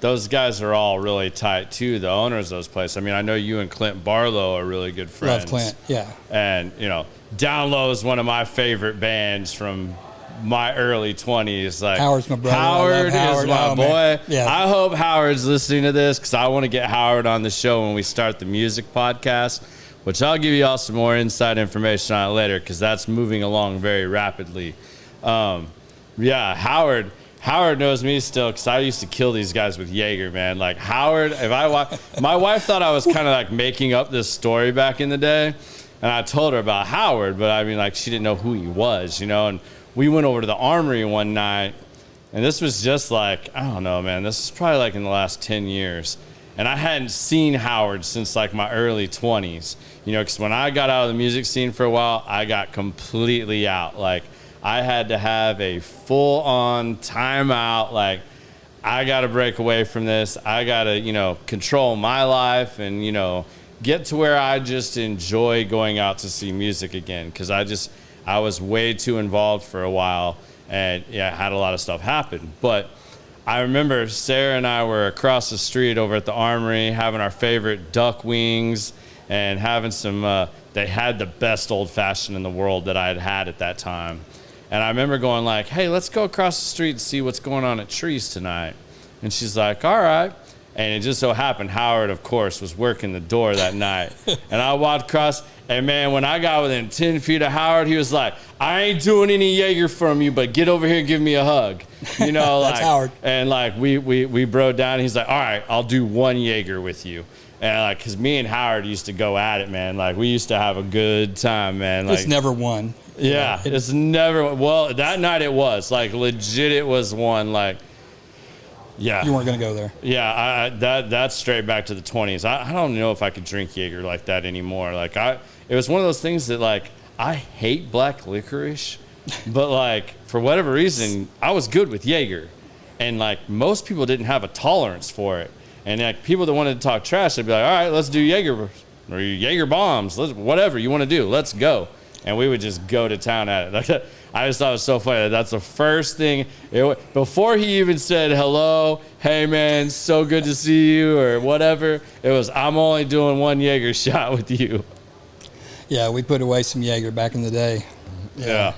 S1: those guys are all really tight too. The owners of those places. I mean, I know you and Clint Barlow are really good friends.
S3: Love Clint, yeah.
S1: And you know, Down Low is one of my favorite bands from my early 20s. Like
S3: Howard's my brother.
S1: Howard is my boy.
S3: Man. Yeah.
S1: I hope Howard's listening to this, because I want to get Howard on the show when we start the music podcast, which I'll give you all some more inside information on it later, because that's moving along very rapidly. Yeah, Howard knows me still, because I used to kill these guys with Jaeger, man. Like Howard, my wife thought I was kind of like making up this story back in the day, and I told her about Howard, but I mean, like, she didn't know who he was, you know. And we went over to the Armory one night, and this was just like, I don't know, man, this is probably like in the last 10 years. And I hadn't seen Howard since like my early 20s, you know, because when I got out of the music scene for a while, I got completely out. Like, I had to have a full-on timeout. Like, I got to break away from this. I got to, control my life and, get to where I just enjoy going out to see music again. Because I was way too involved for a while, and yeah, I had a lot of stuff happen. But I remember Sarah and I were across the street over at the Armory having our favorite duck wings and having some, they had the best old fashioned in the world that I had had at that time. And I remember going like, hey, let's go across the street and see what's going on at Trees tonight. And she's like, all right. And it just so happened Howard, of course, was working the door that night. And I walked across, and man, when I got within 10 feet of Howard, he was like, I ain't doing any Jaeger from you, but get over here and give me a hug.
S3: That's Howard.
S1: And like we broke down. He's like, all right, I'll do one Jaeger with you. And like, cause me and Howard used to go at it, man. Like we used to have a good time, man. Like,
S3: it's never one.
S1: Yeah, it's never. Well, that night it was like legit. It was one. Like, yeah,
S3: you weren't gonna go there.
S1: Yeah, that's straight back to the 20s. I don't know if I could drink Jaeger like that anymore. Like it was one of those things that like I hate black licorice, but like for whatever reason I was good with Jaeger, and like most people didn't have a tolerance for it. And like people that wanted to talk trash, they'd be like, all right, let's do Jaeger or Jaeger bombs. Whatever you want to do, let's go. And we would just go to town at it. Like, I just thought it was so funny. That's the first thing. Before he even said hello, hey man, so good to see you, or whatever, it was, I'm only doing one Jaeger shot with you.
S3: Yeah, we put away some Jaeger back in the day.
S1: Yeah.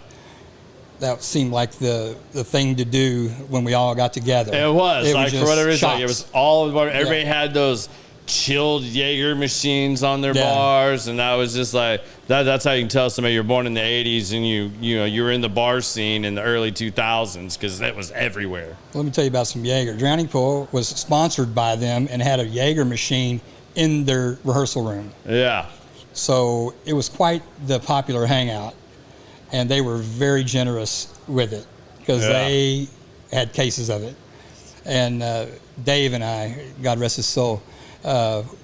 S3: That seemed like the thing to do when we all got together.
S1: It was like, for whatever reason, like, it was all everybody had those chilled Jaeger machines on their bars, and that was just like that's how you can tell somebody you're born in the 80s and you were in the bar scene in the early 2000s, because that was everywhere.
S3: Let me tell you about some Jaeger. Drowning Pool was sponsored by them and had a Jaeger machine in their rehearsal room.
S1: Yeah.
S3: So it was quite the popular hangout, and they were very generous with it because they had cases of it. And Dave and I, God rest his soul,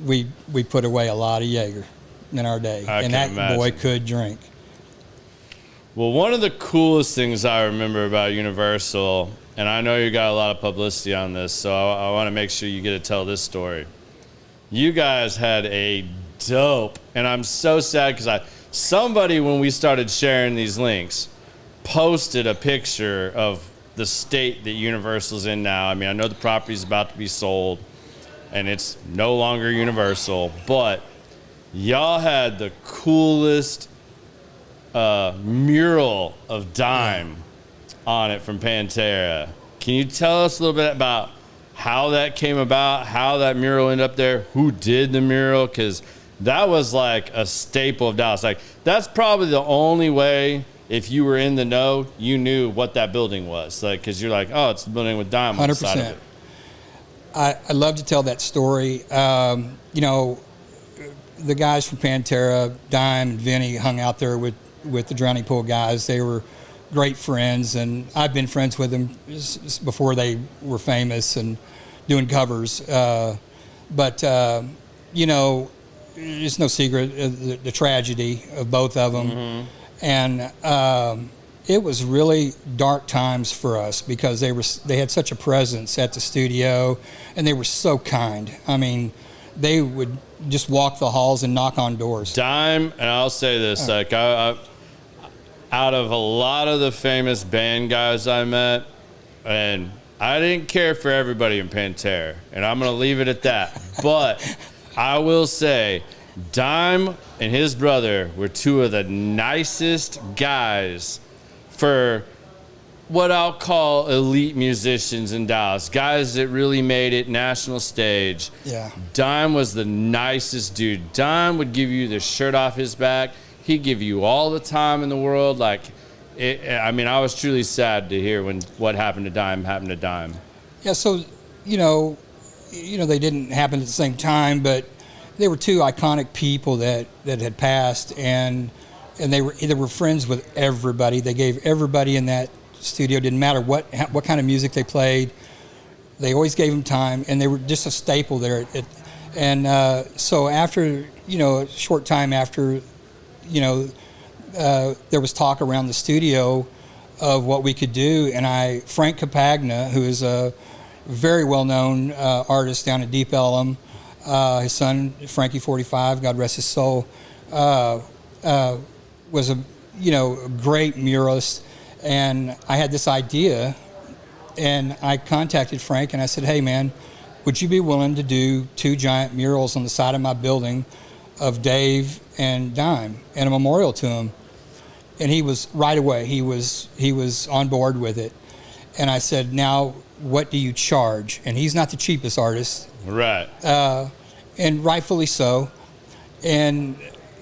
S3: we put away a lot of Jaeger in our day, and that boy could drink.
S1: Well, one of the coolest things I remember about Universal, and I know you got a lot of publicity on this, so I want to make sure you get to tell this story. You guys had a dope, and I'm so sad because somebody, when we started sharing these links, posted a picture of the state that Universal's in now. I mean, I know the property's about to be sold, and it's no longer Universal, but y'all had the coolest mural of Dime on it from Pantera. Can you tell us a little bit about how that came about, how that mural ended up there, who did the mural? Because that was like a staple of Dallas. Like, that's probably the only way, if you were in the know, you knew what that building was. Like, because you're like, oh, it's the building with Dime on the side of it.
S3: I love to tell that story. The guys from Pantera, Dime and Vinny, hung out there with the Drowning Pool guys. They were great friends, and I've been friends with them before they were famous and doing covers. But it's no secret the tragedy of both of them. Mm-hmm. And it was really dark times for us because they had such a presence at the studio, and they were so kind. I mean, they would just walk the halls and knock on doors.
S1: Dime, and I'll say this, like I out of a lot of the famous band guys I met, and I didn't care for everybody in Pantera, and I'm going to leave it at that. But I will say Dime and his brother were two of the nicest guys for what I'll call elite musicians in Dallas, guys that really made it national stage. Yeah. Dime was the nicest dude. Dime would give you the shirt off his back. He'd give you all the time in the world. Like, I was truly sad to hear when what happened to Dime happened to Dime. Yeah,
S3: so, they didn't happen at the same time, but they were two iconic people that had passed, and they were friends with everybody. They gave everybody in that studio, didn't matter what kind of music they played, they always gave them time, and they were just a staple there. So after, a short time after, there was talk around the studio of what we could do. And Frank Capagna, who is a very well-known artist down at Deep Ellum, his son, Frankie 45, God rest his soul, was a great muralist. And I had this idea, and I contacted Frank and I said, hey man, would you be willing to do 2 giant murals on the side of my building of Dave and Dime and a memorial to him? And he was right away, he was on board with it. And I said, now what do you charge? And he's not the cheapest artist.
S1: Right.
S3: And rightfully so. And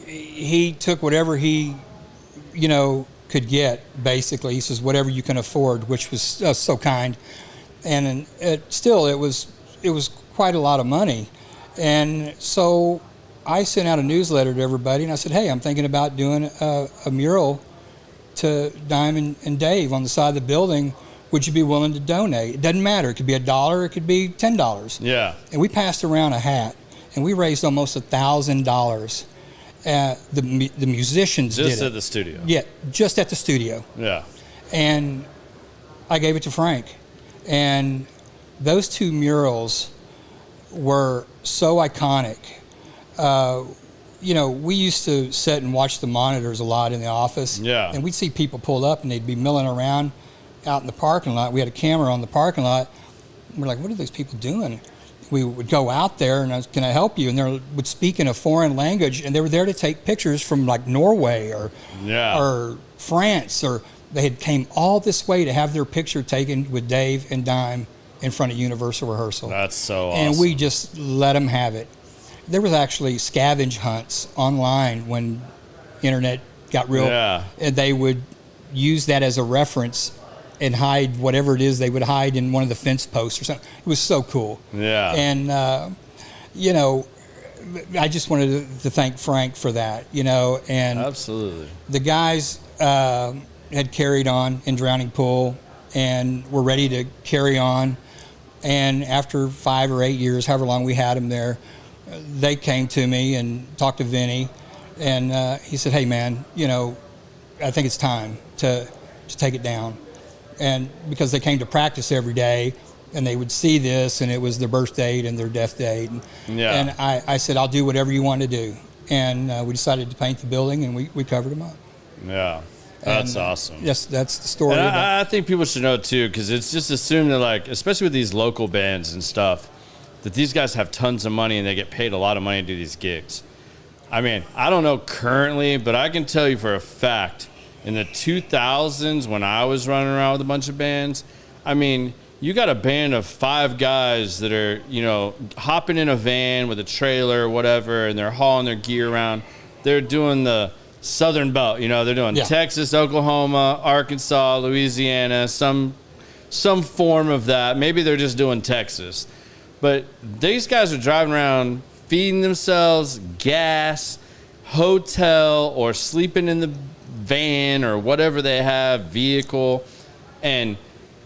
S3: he took whatever he, could get, basically. He says, whatever you can afford, which was so kind. And it was quite a lot of money. And so I sent out a newsletter to everybody, and I said, hey, I'm thinking about doing a mural to Dime and Dave on the side of the building. Would you be willing to donate? It doesn't matter. It could be $1, it could be $10.
S1: Yeah.
S3: And we passed around a hat, and we raised almost $1,000. The musicians
S1: just
S3: did
S1: at the studio.
S3: Yeah, just at the studio.
S1: Yeah. And
S3: I gave it to Frank. And those 2 murals were so iconic. We used to sit and watch the monitors a lot in the office.
S1: Yeah.
S3: And we'd see people pull up and they'd be milling around out in the parking lot. We had a camera on the parking lot. We're like, what are those people doing? We would go out there and I was, can I help you? And they would speak in a foreign language, and they were there to take pictures from like Norway or France, or they had came all this way to have their picture taken with Dave and Dime in front of Universal Rehearsal.
S1: That's so awesome.
S3: And we just let them have it. There was actually scavenge hunts online when internet got real.
S1: Yeah.
S3: And they would use that as a reference and hide whatever it is they would hide in one of the fence posts or something. It was so cool.
S1: Yeah.
S3: And, I just wanted to thank Frank for that, and
S1: absolutely.
S3: The guys had carried on in Drowning Pool and were ready to carry on. And after 5 or 8 years, however long we had them there, they came to me and talked to Vinny, and he said, hey man, I think it's time to take it down. And because they came to practice every day, and they would see this, and it was their birth date and their death date. And I said, I'll do whatever you want to do. And we decided to paint the building, and we covered them up.
S1: Yeah, that's awesome.
S3: Yes, that's the story.
S1: And I think people should know, too, because it's just assumed that, like, especially with these local bands and stuff, that these guys have tons of money and they get paid a lot of money to do these gigs. I mean, I don't know currently, but I can tell you for a fact, in the 2000s, when I was running around with a bunch of bands, I mean, you got a band of 5 guys that are, hopping in a van with a trailer or whatever, and they're hauling their gear around. They're doing the Southern Belt, they're doing Texas, Oklahoma, Arkansas, Louisiana, some form of that. Maybe they're just doing Texas. But these guys are driving around feeding themselves, gas, hotel, or sleeping in the van or whatever they have, vehicle. And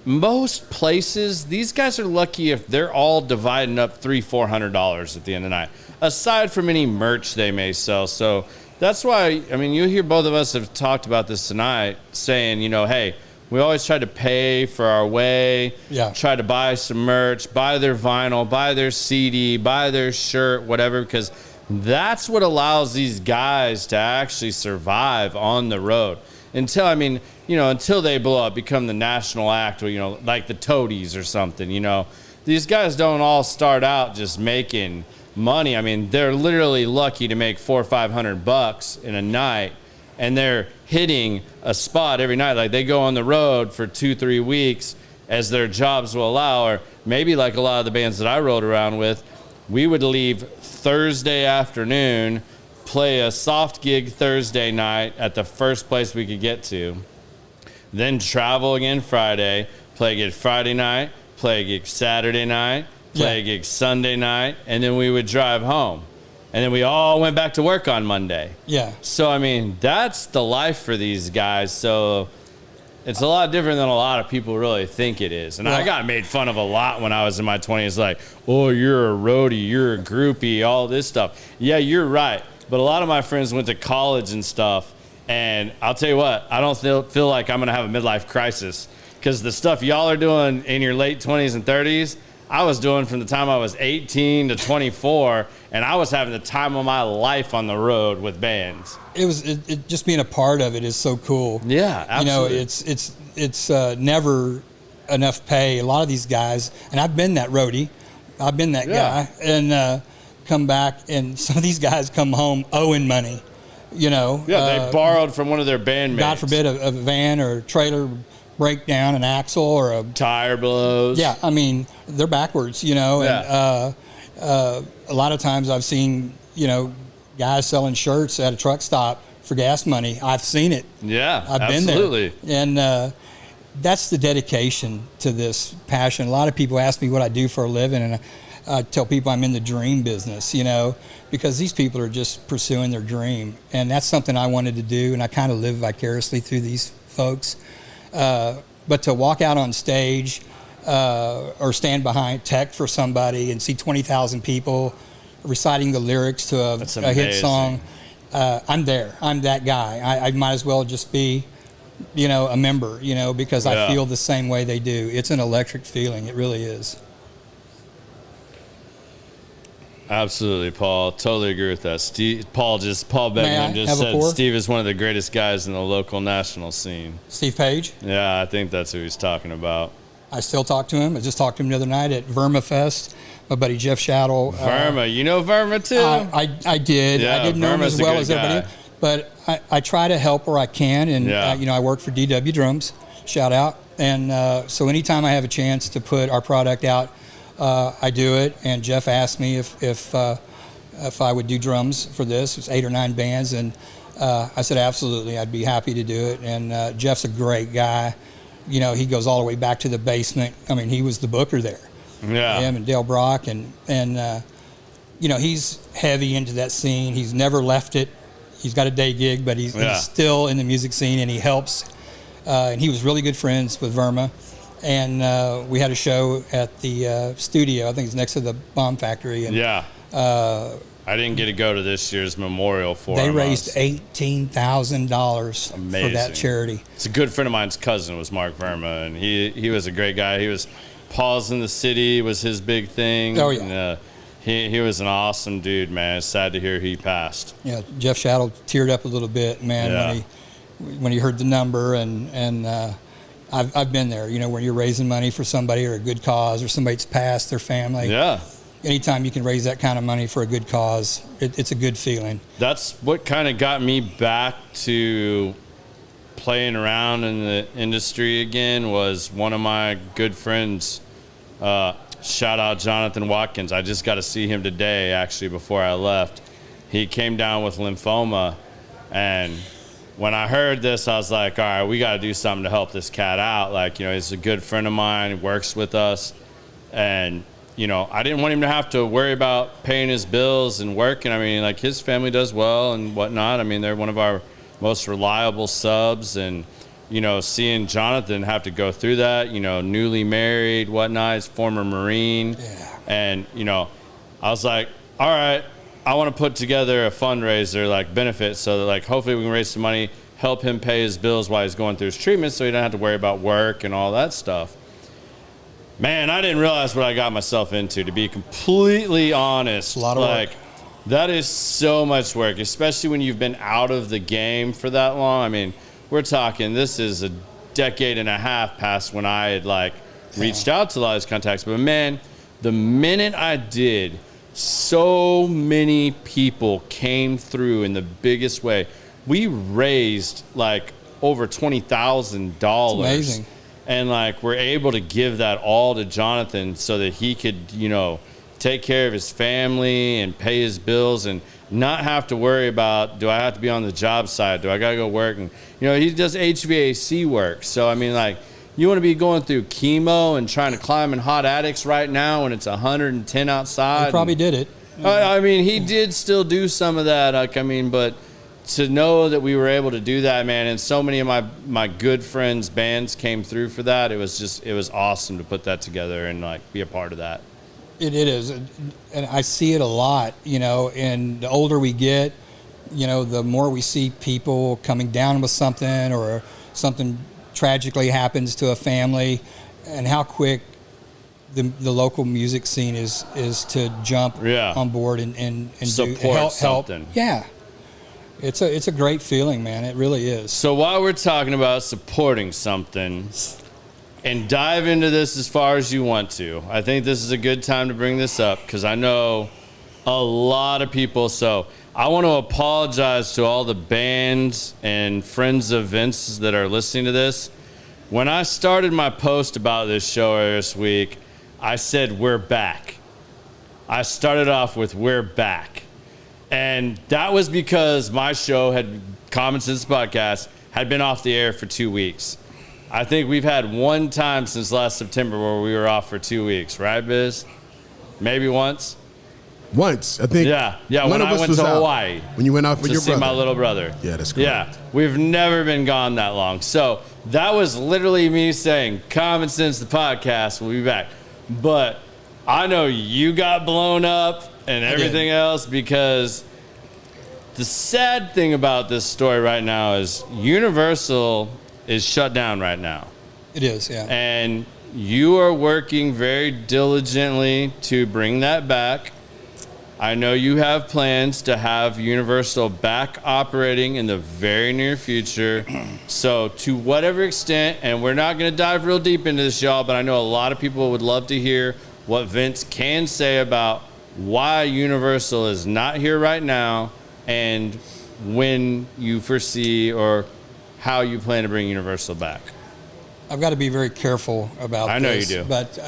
S1: most places, these guys are lucky if they're all dividing up $300-400 at the end of the night, aside from any merch they may sell. So that's why, I mean, you hear both of us have talked about this tonight, saying, hey, we always try to pay for our way, try to buy some merch, buy their vinyl, buy their CD, buy their shirt, whatever, because that's what allows these guys to actually survive on the road until they blow up, become the national act, or, like the Toadies or something, These guys don't all start out just making money. I mean, they're literally lucky to make $400 or $500 in a night, and they're hitting a spot every night. Like, they go on the road for 2-3 weeks as their jobs will allow, or maybe like a lot of the bands that I rode around with, we would leave Thursday afternoon, play a soft gig Thursday night at the first place we could get to, then travel again Friday, play a gig Friday night, play a gig Saturday night, play a gig Sunday night, and then we would drive home. And then we all went back to work on Monday. Yeah. So, I mean, that's the life for these guys. So it's a lot different than a lot of people really think it is. And I got made fun of a lot when I was in my 20s, like, oh, you're a roadie, you're a groupie, all this stuff. Yeah, you're right. But a lot of my friends went to college and stuff, And I'll tell you what, I don't feel like I'm going to have a midlife crisis, because the stuff y'all are doing in your late 20s and 30s, I was doing from the time I was 18 to 24, and I was having the time of my life on the road with bands.
S3: It just being a part of it is so cool.
S1: Yeah, absolutely.
S3: You know, it's never enough pay. A lot of these guys, and I've been that roadie, I've been that guy, and come back, and some of these guys come home owing money. You know,
S1: they borrowed from one of their bandmates.
S3: God forbid a van or a trailer breakdown, an axle or a
S1: tire blows.
S3: Yeah, I mean, they're backwards, you know.
S1: Yeah.
S3: And a lot of times I've seen, you know, guys selling shirts at a truck stop for gas money. I've seen it.
S1: Yeah,
S3: I've
S1: absolutely.
S3: been there. And that's the dedication to this passion. A lot of people ask me what I do for a living, and I tell people I'm in the dream business, you know, because these people are just pursuing their dream. And that's something I wanted to do, and I kind of live vicariously through these folks. But to walk out on stage or stand behind tech for somebody and see 20,000 people reciting the lyrics to a hit song, I'm there. I'm that guy. I might as well just be, you know, a member, you know, because I feel the same way they do. It's an electric feeling. It really is.
S1: Absolutely, Paul. Totally agree with that. Paul Beckman just said Steve is one of the greatest guys in the local national scene.
S3: Steve Page?
S1: Yeah, I think that's who he's talking about.
S3: I still talk to him. I just talked to him the other night at Verma Fest. My buddy Jeff Shaddle.
S1: Verma, you know Verma too?
S3: I did.
S1: Yeah,
S3: I didn't know him as well as everybody. But I try to help where I can. And, you know, I work for DW Drums. Shout out. And so anytime I have a chance to put our product out, I do it. And Jeff asked me if I would do drums for this. It was 8 or 9 bands. And I said, absolutely, I'd be happy to do it. And Jeff's a great guy. You know, he goes all the way back to the basement. I mean, he was the booker there.
S1: Yeah.
S3: Him and Dale Brock. And you know, he's heavy into that scene. He's never left it. He's got a day gig, but he's still in the music scene, and he helps. And he was really good friends with Verma. And we had a show at the studio. I think it's next to the Bomb Factory. And,
S1: I didn't get to go to this year's memorial for
S3: They
S1: him.
S3: raised $18,000 for that charity.
S1: It's a good friend of mine's cousin was Mark Verma, and he was a great guy. He was Paul's in the City was his big thing.
S3: Oh, yeah.
S1: And, he was an awesome dude, man. It's sad to hear he passed.
S3: Yeah, Jeff Shaddle teared up a little bit, man, when he heard the number, and I've been there, you know, when you're raising money for somebody or a good cause or somebody's passed, their family.
S1: Yeah.
S3: Anytime you can raise that kind of money for a good cause, it's a good feeling.
S1: That's what kind of got me back to playing around in the industry again was one of my good friends. Shout out Jonathan Watkins. I just got to see him today, actually, before I left. He came down with lymphoma, and when I heard this, I was like, all right, we got to do something to help this cat out. Like, you know, he's a good friend of mine. He works with us. And, you know, I didn't want him to have to worry about paying his bills and working. I mean, like, his family does well and whatnot. I mean, they're one of our most reliable subs. And, you know, seeing Jonathan have to go through that, you know, newly married, whatnot, he's former Marine.
S3: Yeah.
S1: And, you know, I was like, all right, I want to put together a fundraiser, like benefit, so that like hopefully we can raise some money, help him pay his bills while he's going through his treatment, so he don't have to worry about work and all that stuff. Man, I didn't realize what I got myself into, to be completely honest.
S3: It's a lot of work.
S1: That is so much work, especially when you've been out of the game for that long. I mean, we're talking, this is a decade and a half past when I had like reached out to a lot of these contacts. But man, the minute I did, so many people came through in the biggest way. We raised like over $20,000.
S3: Amazing.
S1: And like we're able to give that all to Jonathan so that he could, you know, take care of his family and pay his bills and not have to worry about, do I have to be on the job site? Do I got to go work? And, you know, he does HVAC work. So, I mean, like, you want to be going through chemo and trying to climb in hot attics right now when it's 110 outside.
S3: He probably did it.
S1: I mean, he did still do some of that. Like, I mean, but to know that we were able to do that, man, and so many of my good friends' bands came through for that. It was awesome to put that together and like be a part of that.
S3: It is, and I see it a lot, you know, and the older we get, the more we see people coming down with something, or something tragically happens to a family, and how quick the local music scene is to jump on board and
S1: support something.
S3: Yeah. It's a great feeling, man. It really is.
S1: So while we're talking about supporting something, and dive into this as far as you want to, I think this is a good time to bring this up, because I know a lot of people. So I want to apologize to all the bands and friends of Vince that are listening to this. When I started my post about this show this week, I said, we're back. I started off with, we're back. And that was because my show Common Sense Podcast had been off the air for 2 weeks. I think we've had one time since last September where we were off for 2 weeks, right, Biz? Maybe once?
S2: Once, I think.
S1: Yeah, when I went to Hawaii.
S2: When you went out with your brother.
S1: To see my little brother.
S2: Yeah, that's correct.
S1: Yeah, we've never been gone that long. So that was literally me saying, Common Sense, the podcast, will be back. But I know you got blown up and everything else, because the sad thing about this story right now is Universal is shut down right now.
S3: It is, yeah.
S1: And you are working very diligently to bring that back. I know you have plans to have Universal back operating in the very near future. So to whatever extent, and we're not going to dive real deep into this, y'all, but I know a lot of people would love to hear what Vince can say about why Universal is not here right now, and when you foresee or how you plan to bring Universal back.
S3: I've got to be very careful about this.
S1: I know you do.
S3: But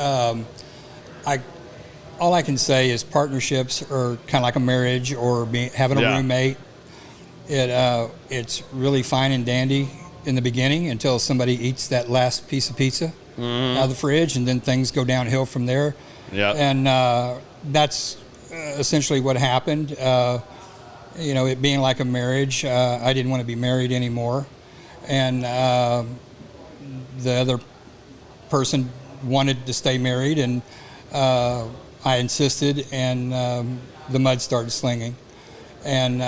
S3: all I can say is partnerships are kind of like a marriage or having a roommate. It's really fine and dandy in the beginning until somebody eats that last piece of pizza out of the fridge, and then things go downhill from there.
S1: Yeah.
S3: And that's essentially what happened. It being like a marriage, I didn't want to be married anymore. And the other person wanted to stay married, and I insisted, and the mud started slinging. And,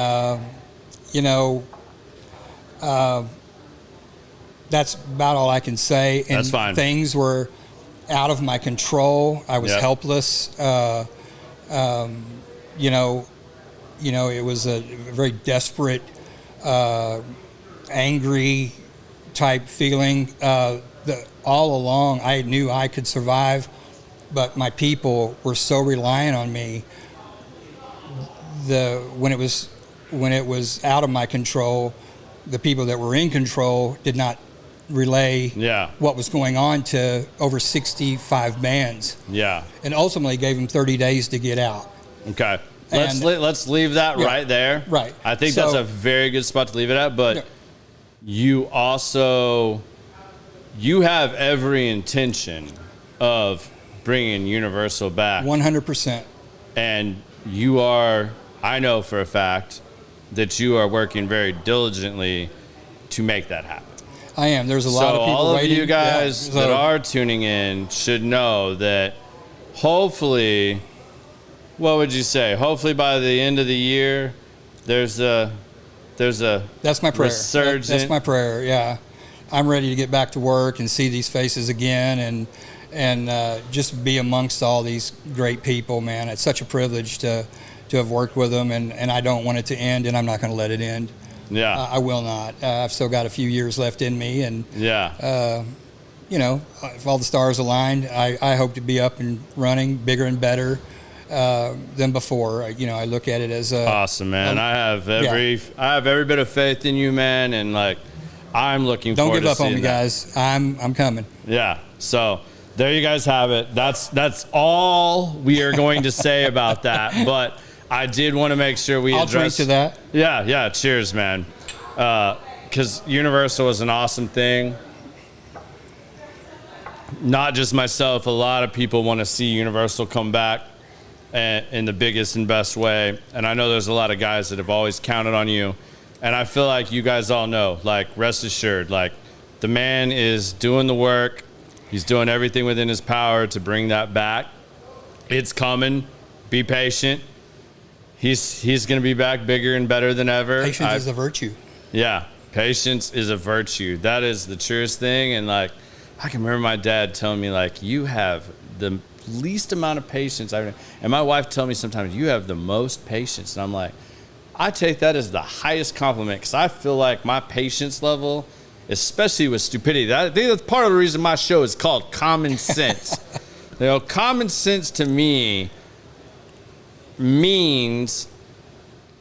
S3: that's about all I can say. And
S1: that's fine.
S3: Things were out of my control. I was helpless. It was a very desperate, angry type feeling. All along, I knew I could survive, but my people were so reliant on me. When it was out of my control, the people that were in control did not relay what was going on to over 65 bands. Yeah. And ultimately gave them 30 days to get out.
S1: Okay. Let's leave that right there.
S3: Right.
S1: I think that's a very good spot to leave it at, but you have every intention of bringing Universal back.
S3: 100%.
S1: And I know for a fact that you are working very diligently to make that happen.
S3: I am. There's a lot of people
S1: all
S3: waiting.
S1: Of you guys that are tuning in should know that hopefully, what would you say? Hopefully by the end of the year, there's a
S3: that's my prayer.
S1: Resurgent.
S3: That's my prayer. Yeah, I'm ready to get back to work and see these faces again, and just be amongst all these great people. Man, it's such a privilege to have worked with them, and I don't want it to end, and I'm not going to let it end.
S1: Yeah,
S3: I will not. I've still got a few years left in me, and if all the stars aligned, I hope to be up and running, bigger and better than before. I look at it as
S1: awesome, man. I have every bit of faith in you, man, and I'm looking forward to seeing that. Don't give up on me,
S3: guys. I'm coming.
S1: Yeah. So there you guys have it. That's all we are going to say about that. But I did want to make sure we
S3: I'll drink to that.
S1: Yeah. Cheers, man. Because Universal is an awesome thing. Not just myself. A lot of people want to see Universal come back in the biggest and best way. And I know there's a lot of guys that have always counted on you. And I feel like you guys all know, rest assured, the man is doing the work. He's doing everything within his power to bring that back. It's coming. Be patient. he's going to be back bigger and better than ever.
S3: Patience is a virtue.
S1: Yeah, patience is a virtue. That is the truest thing. And like, I can remember my dad telling me, like, you have the least amount of patience I've. And my wife telling me sometimes, you have the most patience. And I'm like, I take that as the highest compliment, because I feel like my patience level, especially with stupidity, I think that's part of the reason my show is called Common Sense. You know, common sense to me means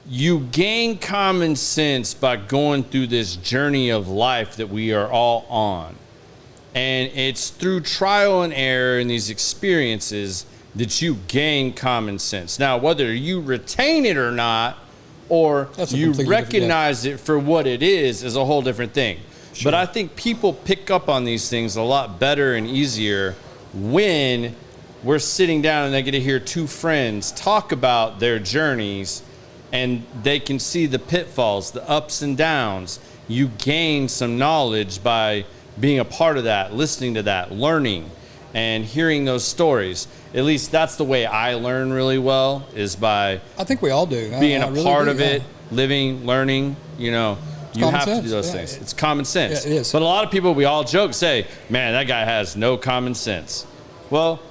S1: you gain common sense by going through this journey of life that we are all on. And it's through trial and error and these experiences that you gain common sense. Now, whether you retain it or not, or you recognize it for what it is a whole different thing. Sure. But I think people pick up on these things a lot better and easier when we're sitting down and they get to hear two friends talk about their journeys, and they can see the pitfalls, the ups and downs. You gain some knowledge by being a part of that, listening to that, learning, and hearing those stories. At least that's the way I learn really well, is by
S3: I think we all do.
S1: Being a part of it, living, learning, you know. You have to do those things. It's common sense.
S3: Yeah, it is.
S1: But a lot of people, we all joke, say, man, that guy has no common sense. Well,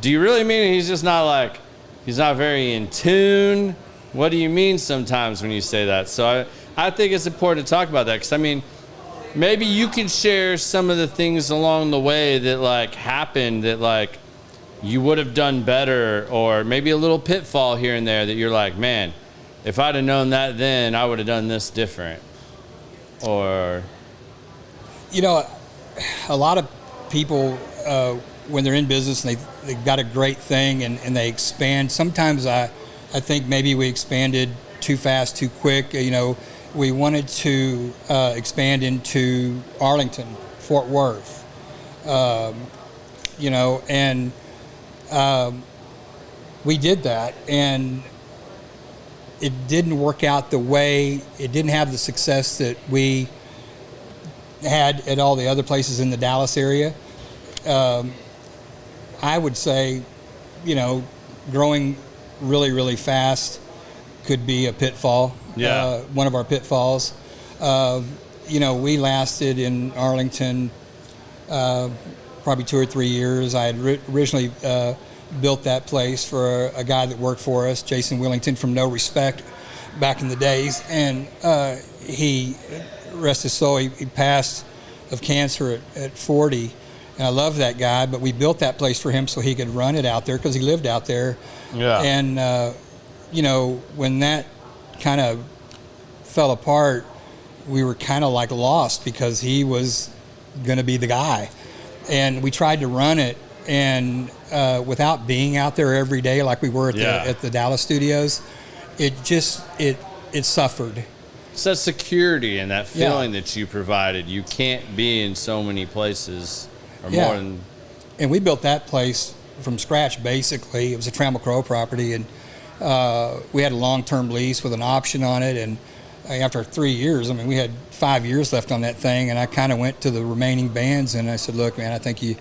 S1: do you really mean he's just not like, he's not very in tune? What do you mean sometimes when you say that? So I think it's important to talk about that, because I mean, maybe you can share some of the things along the way that like happened that like you would have done better, or maybe a little pitfall here and there that you're like, man, if I'd have known that then, I would have done this different. Or,
S3: you know, a lot of people when they're in business and they've got a great thing and they expand. Sometimes I think maybe we expanded too fast, too quick. You know, we wanted to expand into Arlington, Fort Worth, you know, and we did that, and it didn't work out the way, it didn't have the success that we had at all the other places in the Dallas area. I would say, you know, growing really, really fast could be a pitfall.
S1: Yeah.
S3: One of our pitfalls. You know, we lasted in Arlington probably 2 or 3 years. I had originally built that place for a guy that worked for us, Jason Willington from No Respect, back in the days. And he, rest his soul, he passed of cancer at 40. And I love that guy, but we built that place for him so he could run it out there because he lived out there.
S1: Yeah.
S3: And, you know, when that kind of fell apart, we were kind of like lost because he was going to be the guy. And we tried to run it, and without being out there every day like we were at the Dallas studios, it suffered.
S1: It's that security and that feeling that you provided. You can't be in so many places or more than.
S3: And we built that place from scratch, basically. It was a Trammell Crow property, and we had a long-term lease with an option on it. And after 3 years, I mean, we had 5 years left on that thing, and I kind of went to the remaining bands, and I said, look, man, I think you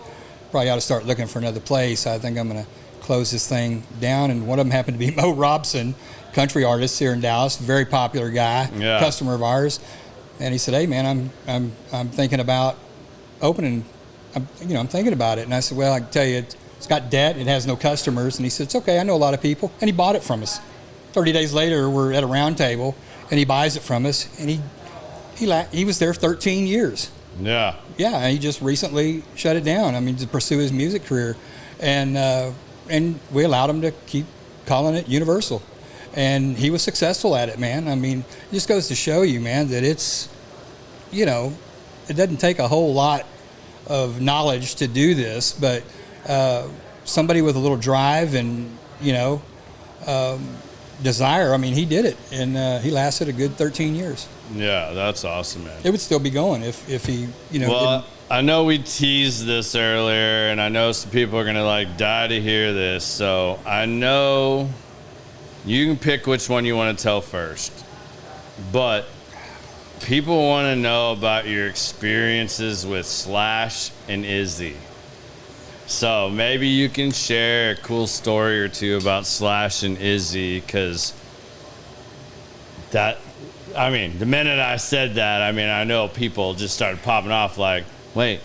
S3: probably ought to start looking for another place. I think I'm going to close this thing down. And one of them happened to be Mo Robson, country artist here in Dallas, very popular guy, customer of ours. And he said, hey, man, I'm thinking about opening, I'm thinking about it. And I said, well, I can tell you, it's got debt, it has no customers. And he said, it's okay, I know a lot of people. And he bought it from us. 30 days later, we're at a round table, and he buys it from us, and he was there 13 years.
S1: Yeah.
S3: Yeah, and he just recently shut it down. I mean, to pursue his music career. And we allowed him to keep calling it Universal. And he was successful at it, man. I mean, it just goes to show you, man, that it's, it doesn't take a whole lot of knowledge to do this, but somebody with a little drive and, desire, I mean, he did it, and he lasted a good 13 years.
S1: Yeah, that's awesome, man.
S3: It would still be going if he,
S1: Well, I know we teased this earlier, and I know some people are going to, die to hear this, so I know you can pick which one you want to tell first, but people want to know about your experiences with Slash and Izzy. So maybe you can share a cool story or two about Slash and Izzy, because That, I mean, the minute I said that, I mean, I know people just started popping off like, wait,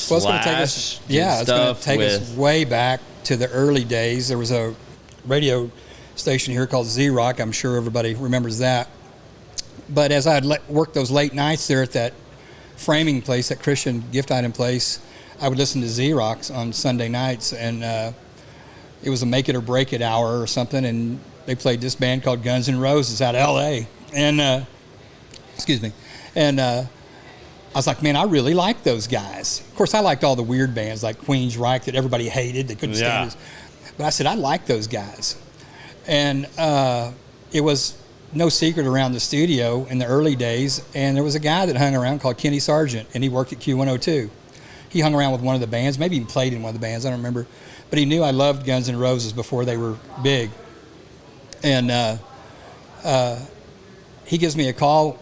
S3: Well, it's going to take us. Yeah, it's going to take us way back to the early days. There was a radio station here called Z Rock. I'm sure everybody remembers that. But as I had worked those late nights there at that framing place, that Christian gift item place, I would listen to Z Rocks on Sunday nights, and it was a make it or break it hour or something, and they played this band called Guns N' Roses out of L.A. And excuse me, and I was like, man, I really like those guys. Of course, I liked all the weird bands like Queensryche that everybody hated. They couldn't stand us. But I said, I like those guys. And it was no secret around the studio in the early days. And there was a guy that hung around called Kenny Sargent, and he worked at Q102. He hung around with one of the bands, maybe even played in one of the bands, I don't remember. But he knew I loved Guns N' Roses before they were big. And he gives me a call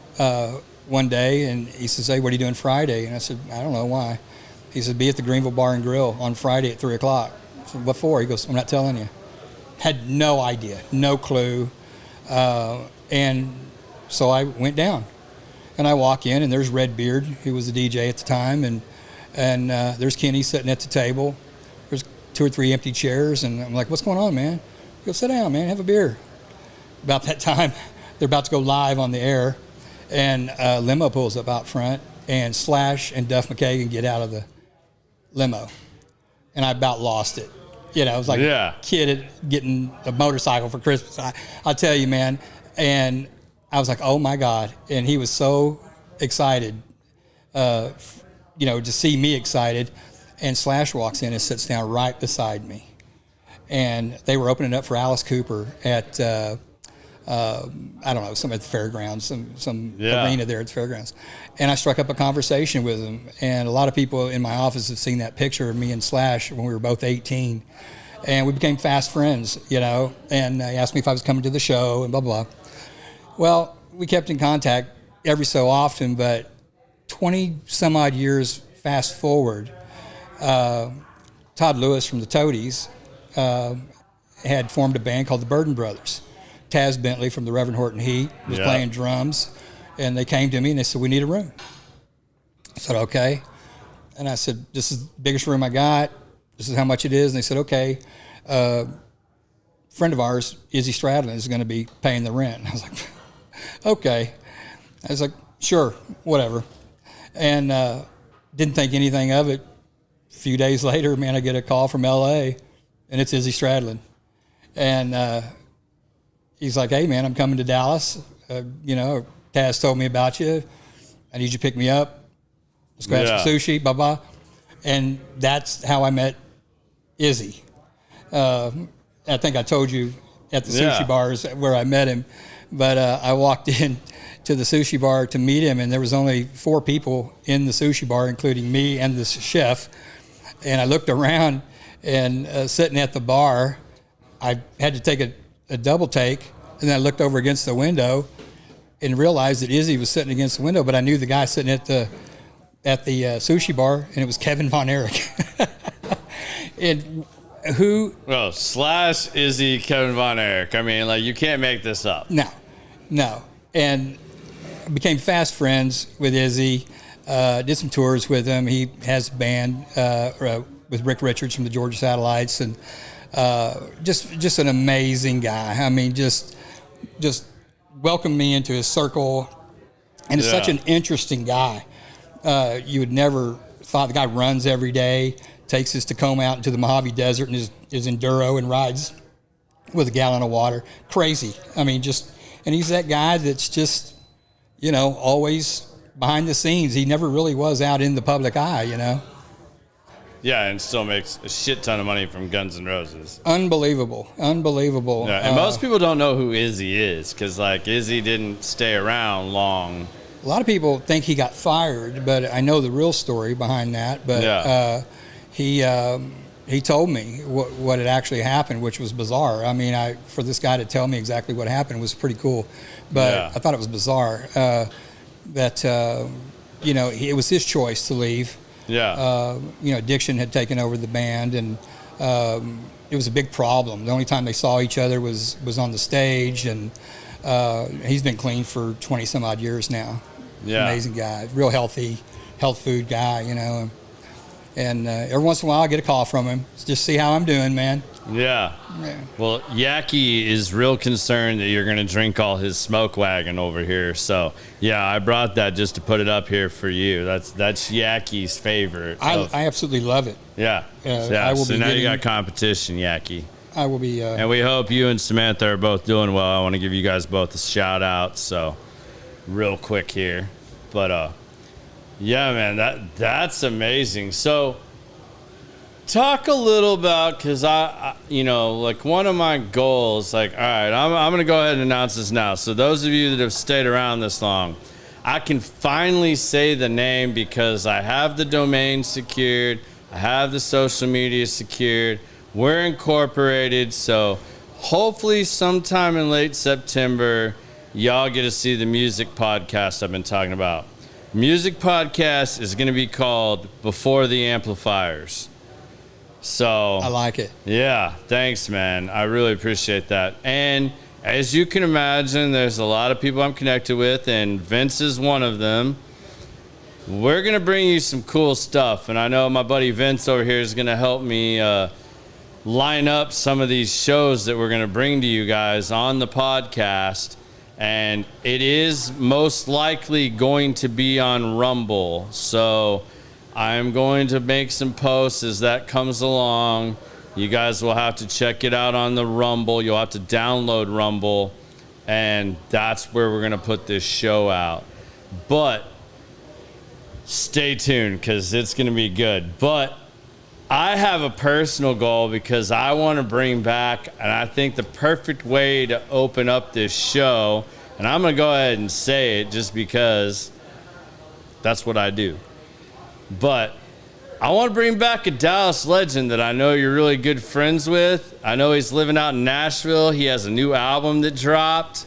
S3: one day, and he says, hey, what are you doing Friday? And I said, I don't know, why? He said, be at the Greenville Bar and Grill on Friday at 3 o'clock. I said, what for? He goes, I'm not telling you. Had no idea, no clue. And so I went down. And I walk in, and there's Redbeard, who was the DJ at the time, and there's Kenny sitting at the table. There's 2 or 3 empty chairs, and I'm like, what's going on, man? He goes, sit down, man, have a beer. About that time, they're about to go live on the air, and limo pulls up out front, and Slash and Duff McKagan get out of the limo. And I about lost it. You know, it was like a kid getting a motorcycle for Christmas. I'll tell you, man. And I was like, oh, my God. And he was so excited, you know, to see me excited. And Slash walks in and sits down right beside me. And they were opening up for Alice Cooper at, I don't know, some at the fairgrounds, some arena there at the fairgrounds. And I struck up a conversation with him. And a lot of people in my office have seen that picture of me and Slash when we were both 18. And we became fast friends, you know. And he asked me if I was coming to the show and blah, blah. Well, we kept in contact every so often, but 20 some odd years fast forward, Todd Lewis from the Toadies had formed a band called the Burden Brothers. Taz Bentley from the Reverend Horton Heat was playing drums, and they came to me and they said, we need a room. I said, okay. And I said, this is the biggest room I got. This is how much it is. And they said, okay. Friend of ours, Izzy Stradlin, is going to be paying the rent. And I was like, okay. I was like, sure, whatever. And didn't think anything of it. A few days later, man, I get a call from L.A., and it's Izzy Stradlin. And he's like, hey, man, I'm coming to Dallas. You know, Taz told me about you. I need you to pick me up. Let's go have some sushi, blah. And that's how I met Izzy. I think I told you at the sushi bars where I met him. But I walked in to the sushi bar to meet him, and there was only 4 people in the sushi bar, including me and the chef. And I looked around, and sitting at the bar, I had to take a double take, and then I looked over against the window and realized that Izzy was sitting against the window, but I knew the guy sitting at the sushi bar, and it was Kevin Von Erich. And who?
S1: Well, Slash, Izzy, Kevin Von Erich. I mean, like, you can't make this up.
S3: No. And I became fast friends with Izzy, did some tours with him. He has a band with Rick Richards from the Georgia Satellites, and just an amazing guy. I mean, just welcomed me into his circle, and is such an interesting guy. You would never thought. The guy runs every day, takes his Tacoma out into the Mojave Desert and his enduro, and rides with a gallon of water. Crazy. I mean, and he's that guy that's just, you know, always behind the scenes. He never really was out in the public eye, you know.
S1: Yeah, and still makes a shit ton of money from Guns N' Roses.
S3: Unbelievable.
S1: Yeah, and most people don't know who Izzy is, because, like, Izzy didn't stay around long.
S3: A lot of people think he got fired, but I know the real story behind that. But he told me what had actually happened, which was bizarre. I mean, for this guy to tell me exactly what happened was pretty cool. But I thought it was bizarre that, you know, it was his choice to leave.
S1: Yeah.
S3: You know, addiction had taken over the band, and it was a big problem. The only time they saw each other was on the stage, and He's been clean for 20 some odd years now.
S1: Yeah.
S3: Amazing guy, real healthy, health food guy, you know. And every once in a while I get a call from him, just see how I'm doing, man.
S1: Yeah. Well, Yaki is real concerned that you're going to drink all his smoke wagon over here. So, yeah, I brought that just to put it up here for you. That's Yaki's favorite.
S3: I absolutely love it.
S1: Yeah.
S3: I will
S1: so
S3: be
S1: now you got competition, Yaki.
S3: I will be.
S1: And we hope you and Samantha are both doing well. I want to give you guys both a shout out. So, real quick here. But, yeah, man, that's amazing. So, talk a little about, because I, you know, like one of my goals, like, all right, I'm going to go ahead and announce this now. So those of you that have stayed around this long, I can finally say the name because I have the domain secured. I have the social media secured. We're incorporated. So hopefully sometime in late September, y'all get to see the music podcast I've been talking about. Music podcast is going to be called Before the Amplifiers. So
S3: I like it.
S1: Yeah, thanks, man. I really appreciate that. And as you can imagine, there's a lot of people I'm connected with, and Vince is one of them. We're going to bring you some cool stuff, and I know my buddy Vince over here is going to help me line up some of these shows that we're going to bring to you guys on the podcast. And it is most likely going to be on Rumble. So I'm going to make some posts as that comes along. You guys will have to check it out on the Rumble. You'll have to download Rumble. And that's where we're going to put this show out. But stay tuned because it's going to be good. But I have a personal goal because I want to bring back, and I think the perfect way to open up this show, and I'm going to go ahead and say it just because that's what I do. But I want to bring back a Dallas legend that I know you're really good friends with. I know he's living out in Nashville. He has a new album that dropped.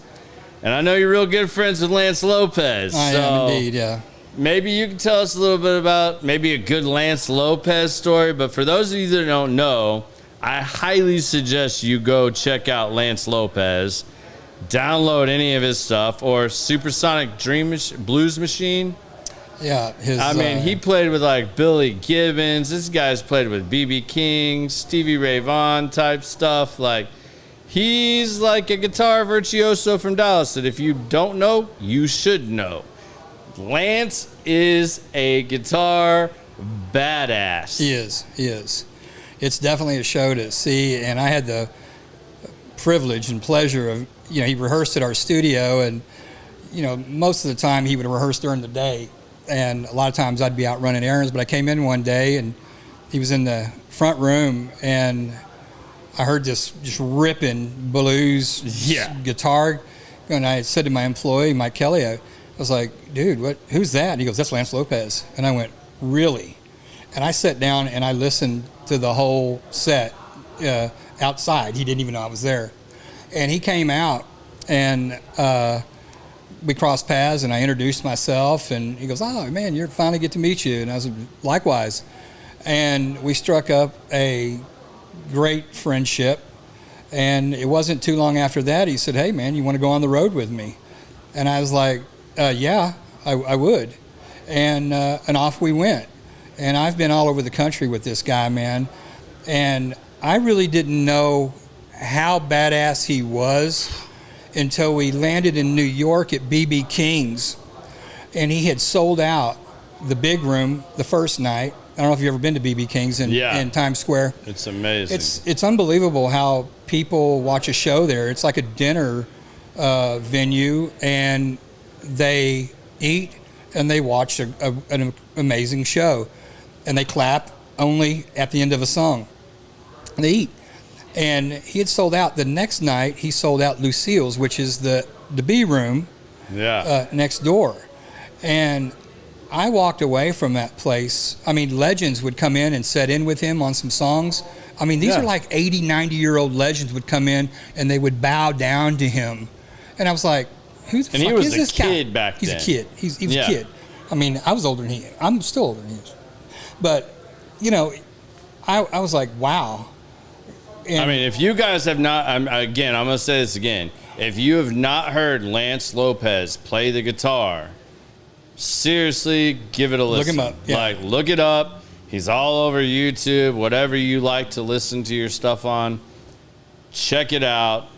S1: And I know you're real good friends with Lance Lopez.
S3: I am indeed, yeah.
S1: Maybe you can tell us a little bit about maybe a good Lance Lopez story. But for those of you that don't know, I highly suggest you go check out Lance Lopez. Download any of his stuff, or Supersonic Blues Machine.
S3: Yeah,
S1: I mean, he played with like Billy Gibbons. This guy's played with B.B. King, Stevie Ray Vaughan type stuff. Like, he's like a guitar virtuoso from Dallas that if you don't know, you should know. Lance is a guitar badass.
S3: He is. It's definitely a show to see, and I had the privilege and pleasure of, you know, he rehearsed at our studio, and, you know, most of the time he would rehearse during the day, and a lot of times I'd be out running errands, but I came in one day and he was in the front room, and I heard this just ripping blues guitar, and I said to my employee, Mike Kelly, I was like, dude, who's that? And he goes, that's Lance Lopez. And I went, really? And I sat down and I listened to the whole set outside. He didn't even know I was there. And he came out, and we crossed paths, and I introduced myself, and he goes, oh, man, you're finally get to meet you. And I was likewise. And we struck up a great friendship. And it wasn't too long after that, he said, hey, man, you want to go on the road with me? And I was like, yeah, I would. And off we went. And I've been all over the country with this guy, man. And I really didn't know how badass he was until we landed in New York at B.B. King's. And he had sold out the big room the first night. I don't know if you've ever been to B.B. King's in Times Square.
S1: It's amazing.
S3: It's unbelievable how people watch a show there. It's like a dinner venue, and they eat and they watch an amazing show. And they clap only at the end of a song. And they eat. And he had sold out. The next night, he sold out Lucille's, which is the B room next door. And I walked away from that place. I mean, legends would come in and set in with him on some songs. I mean, these are like 80, 90-year-old legends would come in, and they would bow down to him. And I was like, who the fuck is this guy?
S1: And he was a kid back then.
S3: He's a kid. He was a kid. I mean, I was older than he is. I'm still older than he is. But, you know, I was like, wow. And
S1: I mean, if you guys have not, I'm going to say this again. if you have not heard Lance Lopez play the guitar, seriously, give it a listen.
S3: Look him up. Yeah.
S1: Like, look it up. He's all over YouTube, whatever you like to listen to your stuff on. Check it out.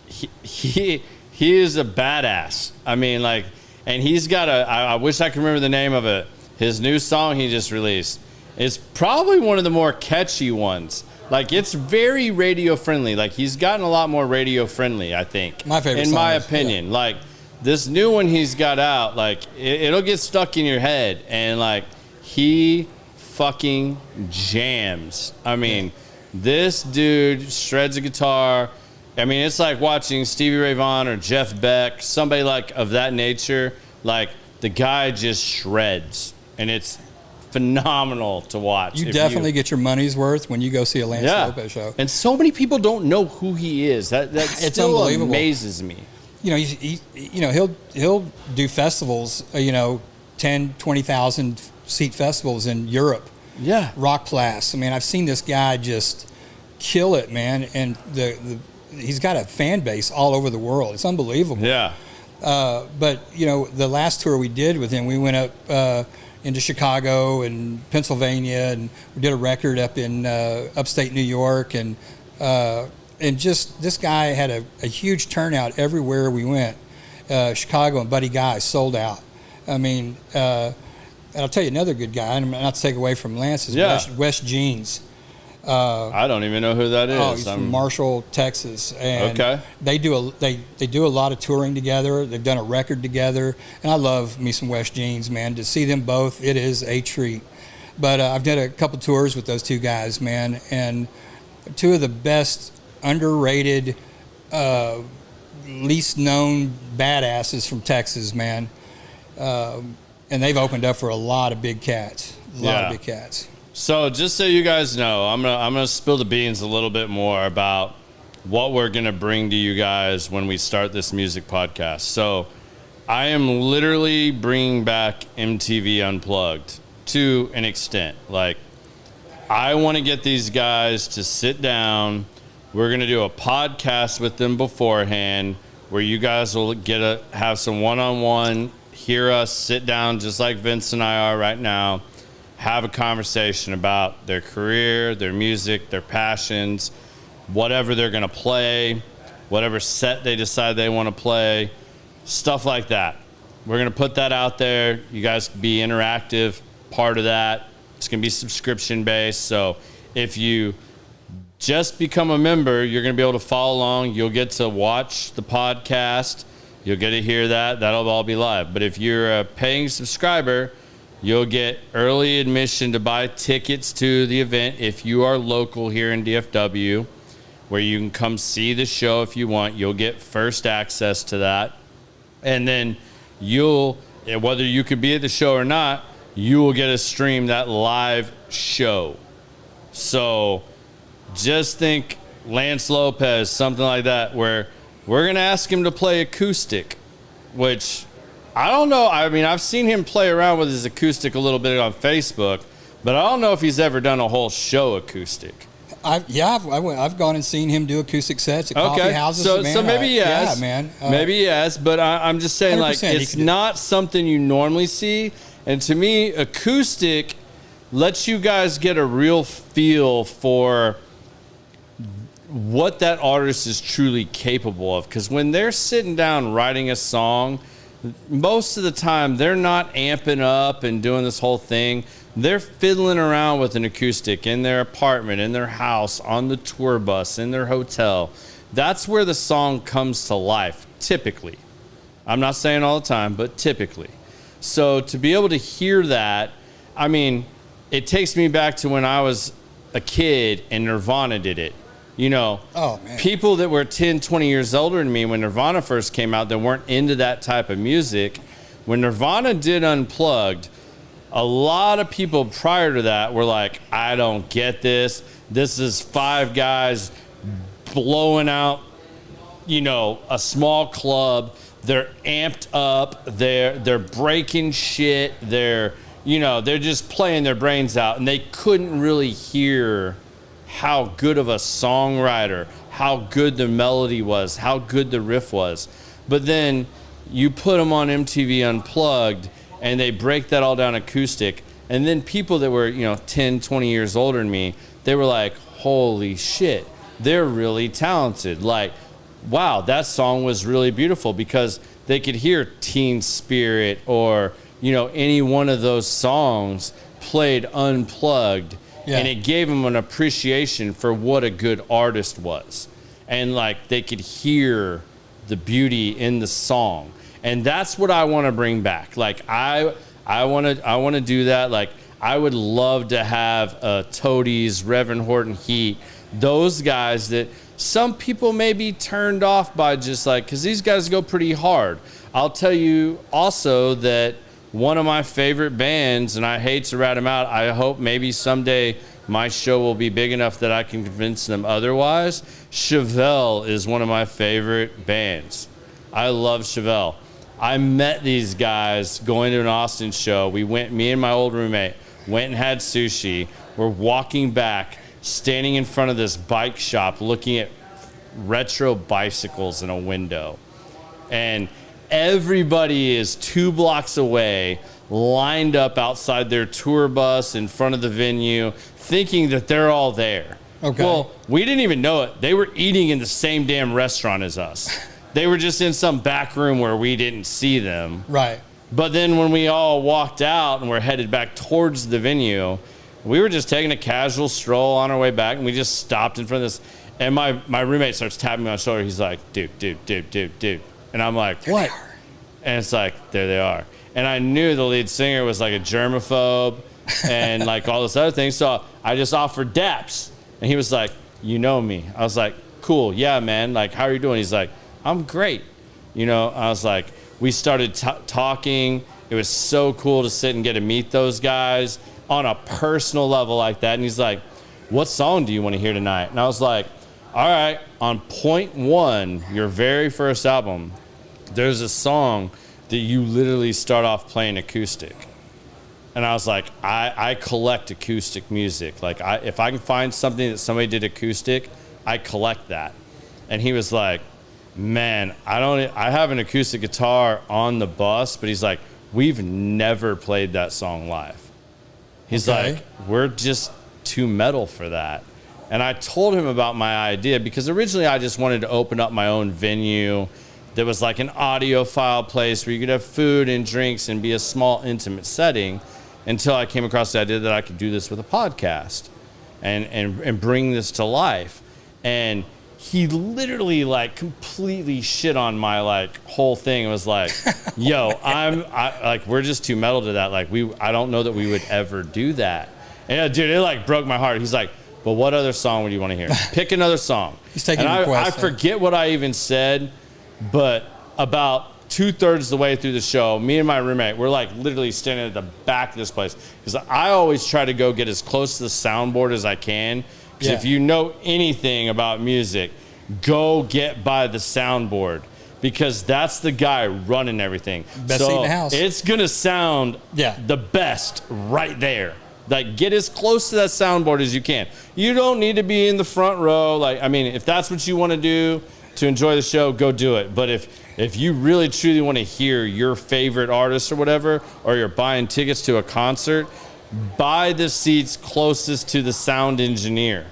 S1: He is a badass. I mean, like, and he's got I wish I could remember the name of it. His new song he just released. It's probably one of the more catchy ones. Like, it's very radio friendly. Like, he's gotten a lot more radio friendly, I think.
S3: My favorite
S1: in
S3: song
S1: my
S3: is,
S1: opinion.
S3: yeah.
S1: Like, this new one he's got out, like, it'll get stuck in your head. And, like, he fucking jams. I mean, this dude shreds a guitar. I mean, it's like watching Stevie Ray Vaughan or Jeff Beck, somebody like of that nature. Like, the guy just shreds. And it's phenomenal to watch.
S3: You definitely get your money's worth when you go see a Lance Lopez show.
S1: And so many people don't know who he is. That
S3: It's
S1: still
S3: unbelievable.
S1: amazes me.
S3: You know, he'll do festivals, 10, 20,000 seat festivals in Europe.
S1: Yeah.
S3: Rock class. I mean, I've seen this guy just kill it, man. And he's got a fan base all over the world. It's unbelievable.
S1: Yeah.
S3: But, the last tour we did with him, we went up into Chicago and Pennsylvania, and we did a record up in upstate New York. And just this guy had a huge turnout everywhere we went. Chicago and Buddy Guy sold out. I mean, and I'll tell you another good guy, and not to take away from Lance, is Wes Jeans.
S1: I don't even know who that is.
S3: Oh, he's from Marshall, Texas, and
S1: Okay.
S3: they do a lot of touring together. They've done a record together, and I love me some Wes Jeans, man. To see them both, it is a treat. But I've done a couple tours with those two guys, man, and two of the best underrated, least known badasses from Texas, man. And they've opened up for a lot of big cats. A lot of big cats.
S1: So just so you guys know, I'm gonna spill the beans a little bit more about what we're gonna bring to you guys when we start this music podcast. So I am literally bringing back MTV Unplugged to an extent. Like, I want to get these guys to sit down. We're gonna do a podcast with them beforehand, where you guys will have some one-on-one, hear us sit down just like Vince and I are right now. Have a conversation about their career, their music, their passions, whatever they're going to play, whatever set they decide they want to play, stuff like that. We're going to put that out there. You guys can be interactive, part of that. It's going to be subscription based. So if you just become a member, you're going to be able to follow along. You'll get to watch the podcast. You'll get to hear that. That'll all be live. But if you're a paying subscriber, you'll get early admission to buy tickets to the event if you are local here in DFW, where you can come see the show if you want. You'll get first access to that. And then whether you could be at the show or not, you will get to stream that live show. So just think Lance Lopez, something like that, where we're going to ask him to play acoustic, which I don't know. I mean, I've seen him play around with his acoustic a little bit on Facebook, but I don't know if he's ever done a whole show acoustic.
S3: I've gone and seen him do acoustic sets at coffee houses.
S1: So maybe he has.
S3: Yeah, man.
S1: Maybe he has, but I'm just saying, like, it's not something you normally see. And to me, acoustic lets you guys get a real feel for what that artist is truly capable of. Because when they're sitting down writing a song, most of the time they're not amping up and doing this whole thing. They're fiddling around with an acoustic in their apartment, in their house, on the tour bus, in their hotel. That's where the song comes to life, typically. I'm not saying all the time, but typically. So to be able to hear that, I mean, it takes me back to when I was a kid and Nirvana did it. You know, people that were 10, 20 years older than me when Nirvana first came out that weren't into that type of music, when Nirvana did Unplugged, a lot of people prior to that were like, I don't get this. This is five guys blowing out, a small club. They're amped up. They're breaking shit. They're just playing their brains out. And they couldn't really hear how good of a songwriter, how good the melody was, how good the riff was. But then you put them on MTV Unplugged and they break that all down acoustic. And then people that were, 10, 20 years older than me, they were like, holy shit, they're really talented. Like, wow, that song was really beautiful, because they could hear Teen Spirit or, any one of those songs played unplugged. Yeah. And it gave them an appreciation for what a good artist was. And like, they could hear the beauty in the song. And that's what I want to bring back. Like, I want to do that. Like, I would love to have Toadies, Reverend Horton Heat, those guys that some people may be turned off by, just like, because these guys go pretty hard. I'll tell you also that one of my favorite bands, and I hate to rat them out, I hope maybe someday my show will be big enough that I can convince them otherwise. Chevelle is one of my favorite bands. I love Chevelle. I met these guys going to an Austin show. Me and my old roommate went and had sushi. We're walking back, standing in front of this bike shop, looking at retro bicycles in a window. And everybody is 2 blocks away, lined up outside their tour bus in front of the venue, thinking that they're all there.
S3: Okay.
S1: Well, we didn't even know it. They were eating in the same damn restaurant as us. They were just in some back room where we didn't see them.
S3: Right.
S1: But then when we all walked out and were headed back towards the venue, we were just taking a casual stroll on our way back, and we just stopped in front of this. And my roommate starts tapping me on the shoulder. He's like, dude. And I'm like, what? And it's like, there they are. And I knew the lead singer was like a germaphobe and like all this other thing. So I just offered daps. And he was like, you know me. I was like, cool. Yeah, man. Like, how are you doing? He's like, I'm great. I was like, we started talking. It was so cool to sit and get to meet those guys on a personal level like that. And he's like, what song do you want to hear tonight? And I was like, all right, on point 1, your very first album, there's a song that you literally start off playing acoustic. And I was like, I collect acoustic music. Like, if I can find something that somebody did acoustic, I collect that. And he was like, man, I have an acoustic guitar on the bus, but he's like, we've never played that song live. He's like, we're just too metal for that. And I told him about my idea, because originally I just wanted to open up my own venue that was like an audiophile place where you could have food and drinks and be a small, intimate setting, until I came across the idea that I could do this with a podcast and bring this to life. And he literally like completely shit on my like whole thing. It was like, yo, we're just too metal to that. Like, I don't know that we would ever do that. And dude, it like broke my heart. He's like, well, what other song would you want to hear? Pick another song.
S3: He's taking requests.
S1: I forget what I even said, but about 2/3 of the way through the show, me and my roommate, we're like literally standing at the back of this place, because I always try to go get as close to the soundboard as I can. Because if you know anything about music, go get by the soundboard, because that's the guy running everything.
S3: Best seat in the house.
S1: It's gonna sound the best right there. Like, get as close to that soundboard as you can. You don't need to be in the front row. Like, I mean, if that's what you want to do to enjoy the show, go do it. But if you really truly want to hear your favorite artist or whatever, or you're buying tickets to a concert, buy the seats closest to the sound engineer,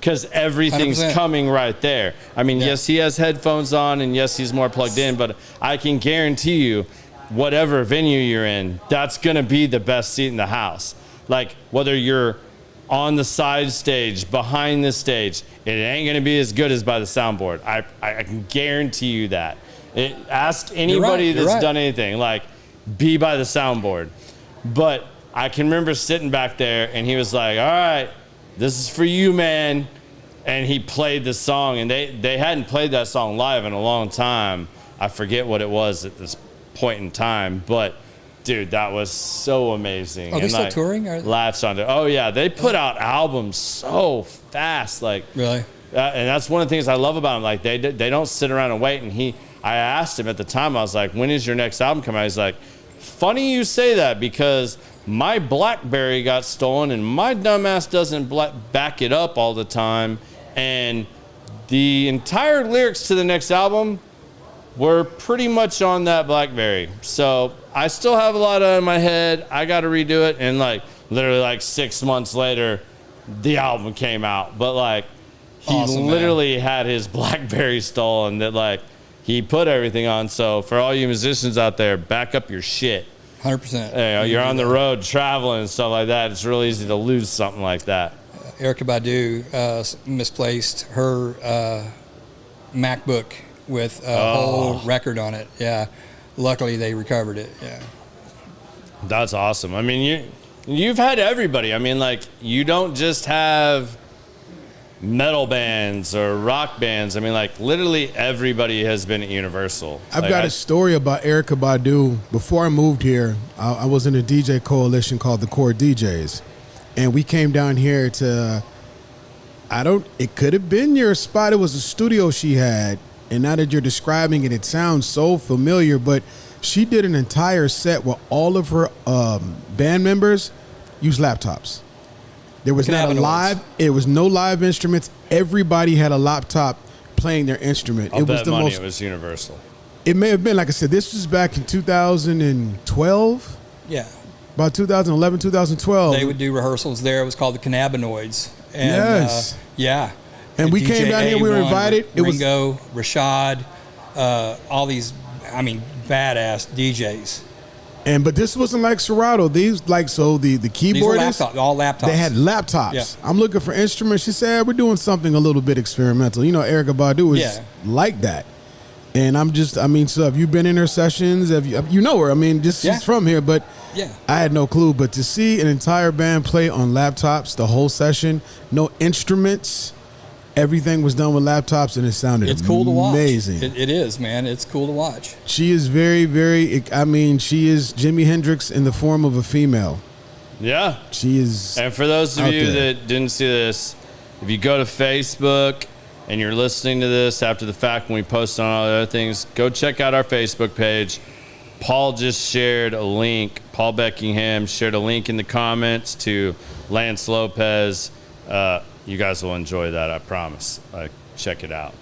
S1: because everything's
S3: 100%.
S1: coming right there. I mean, yes, he has headphones on, and yes, he's more plugged in, but I can guarantee you, whatever venue you're in, that's going to be the best seat in the house. Like, whether you're on the side stage, behind the stage, it ain't going to be as good as by the soundboard. I can guarantee you that. Ask anybody that's done anything. Like, be by the soundboard. But I can remember sitting back there, and he was like, all right, this is for you, man. And he played the song, and they hadn't played that song live in a long time. I forget what it was at this point in time, but dude, that was so amazing.
S3: Are they still touring?
S1: Latched onto. Oh yeah, they put out albums so fast. Like,
S3: really?
S1: And that's one of the things I love about them. Like, they don't sit around and wait. And I asked him at the time, I was like, when is your next album coming out? He's like, funny you say that, because my BlackBerry got stolen and my dumbass doesn't back it up all the time. And the entire lyrics to the next album were pretty much on that BlackBerry. So I still have a lot in my head. I got to redo it. And like literally like 6 months later, the album came out. But like he
S3: Awesome,
S1: literally had his BlackBerry stolen that like he put everything on. So for all you musicians out there, back up your shit.
S3: 100%.
S1: You know, you're on the road traveling and stuff like that. It's really easy to lose something like that.
S3: Erykah Badu misplaced her MacBook with a whole record on it. Yeah. Luckily, they recovered it. Yeah.
S1: That's awesome. I mean, you've had everybody. I mean, like, you don't just have metal bands or rock bands. I mean, like, literally everybody has been at Universal.
S2: I've got a story about Erykah Badu. Before I moved here, I was in a DJ coalition called the Core DJs. And we came down here to, it could have been your spot. It was a studio she had. And now that you're describing it, it sounds so familiar. But she did an entire set where all of her band members used laptops. There was not a live. It was no live instruments. Everybody had a laptop playing their instrument.
S1: It was Universal.
S2: It may have been, like I said, this was back in 2012.
S3: Yeah.
S2: About 2011, 2012.
S3: They would do rehearsals there. It was called the Cannabinoids. And,
S2: yes.
S3: Yeah.
S2: And we came down here. We were invited.
S3: It was Ringo, Rashad, all these, I mean, badass DJs.
S2: But this wasn't like Serato. These the keyboardists,
S3: all laptops.
S2: They had laptops.
S3: Yeah.
S2: I'm looking for instruments. She said, we're doing something a little bit experimental. You know, Erykah Badu is like that. And so have you been in her sessions? You know her? I mean, she's from here, but I had no clue. But to see an entire band play on laptops the whole session, no instruments, everything was done with laptops, and it sounded amazing.
S3: It's cool to watch. It is, man. It's cool to watch.
S2: She is very, very, she is Jimi Hendrix in the form of a female.
S1: Yeah.
S2: She is.
S1: And for those of you that didn't see this, if you go to Facebook and you're listening to this after the fact when we post on all the other things, go check out our Facebook page. Paul just shared a link. Paul Beckingham shared a link in the comments to Lance Lopez. You guys will enjoy that, I promise. Check it out.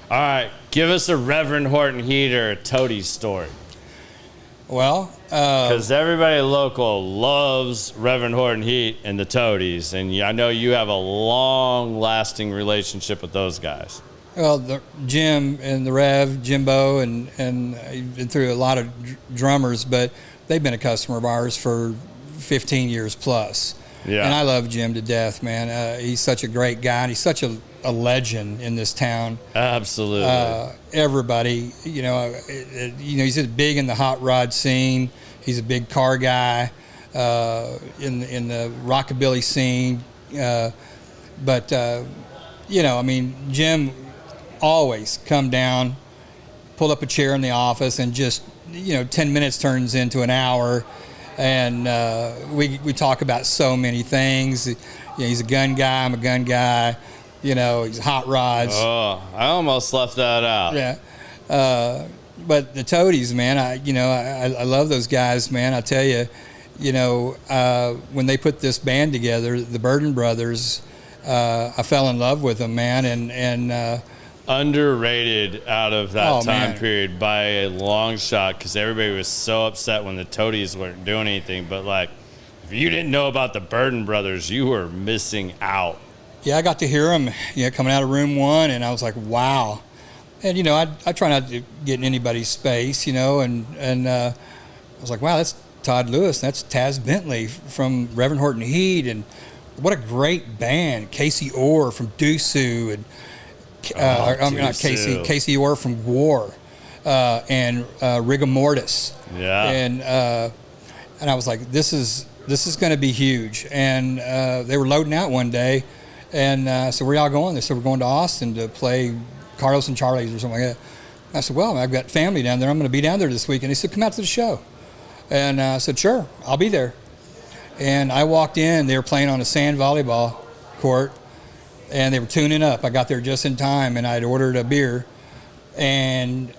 S1: All right, give us a Reverend Horton Heat or a Toadies story.
S3: Well,
S1: because everybody local loves Reverend Horton Heat and the Toadies, and I know you have a long-lasting relationship with those guys.
S3: Well, Jim and the Rev, Jimbo, and I've been through a lot of drummers, but they've been a customer of ours for 15 years plus. Yeah. And I love Jim to death, man. He's such a great guy, and he's such a legend in this town.
S1: Absolutely.
S3: Everybody, he's big in the hot rod scene. He's a big car guy in the rockabilly scene. Jim always come down, pull up a chair in the office, and just 10 minutes turns into an hour. And we talk about so many things. He's a gun guy. I'm a gun guy. He's hot rods.
S1: Oh, I almost left that out.
S3: Yeah. But the Toadies, man, I love those guys, man. I tell you, when they put this band together, the Burden Brothers, I fell in love with them, man. And
S1: underrated out of that time
S3: man.
S1: Period by a long shot, because everybody was so upset when the Toadies weren't doing anything. But if you didn't know about the Burden Brothers, you were missing out.
S3: Yeah, I got to hear them coming out of room one, and I was like, wow. And I try not to get in anybody's space, and I was like, wow, that's Todd Lewis, that's Taz Bentley from Reverend Horton Heat, and what a great band. Casey Orr from Doosu, and not Casey Orr from War, and Rigor Mortis.
S1: Yeah.
S3: And I was like, this is going to be huge. And they were loading out one day, and I said, where y'all going? They said, we're going to Austin to play Carlos and Charlie's or something like that. I said, well, I've got family down there. I'm going to be down there this week. And they said, come out to the show. And I said, sure, I'll be there. And I walked in. They were playing on a sand volleyball court, and they were tuning up. I got there just in time, and I'd ordered a beer, and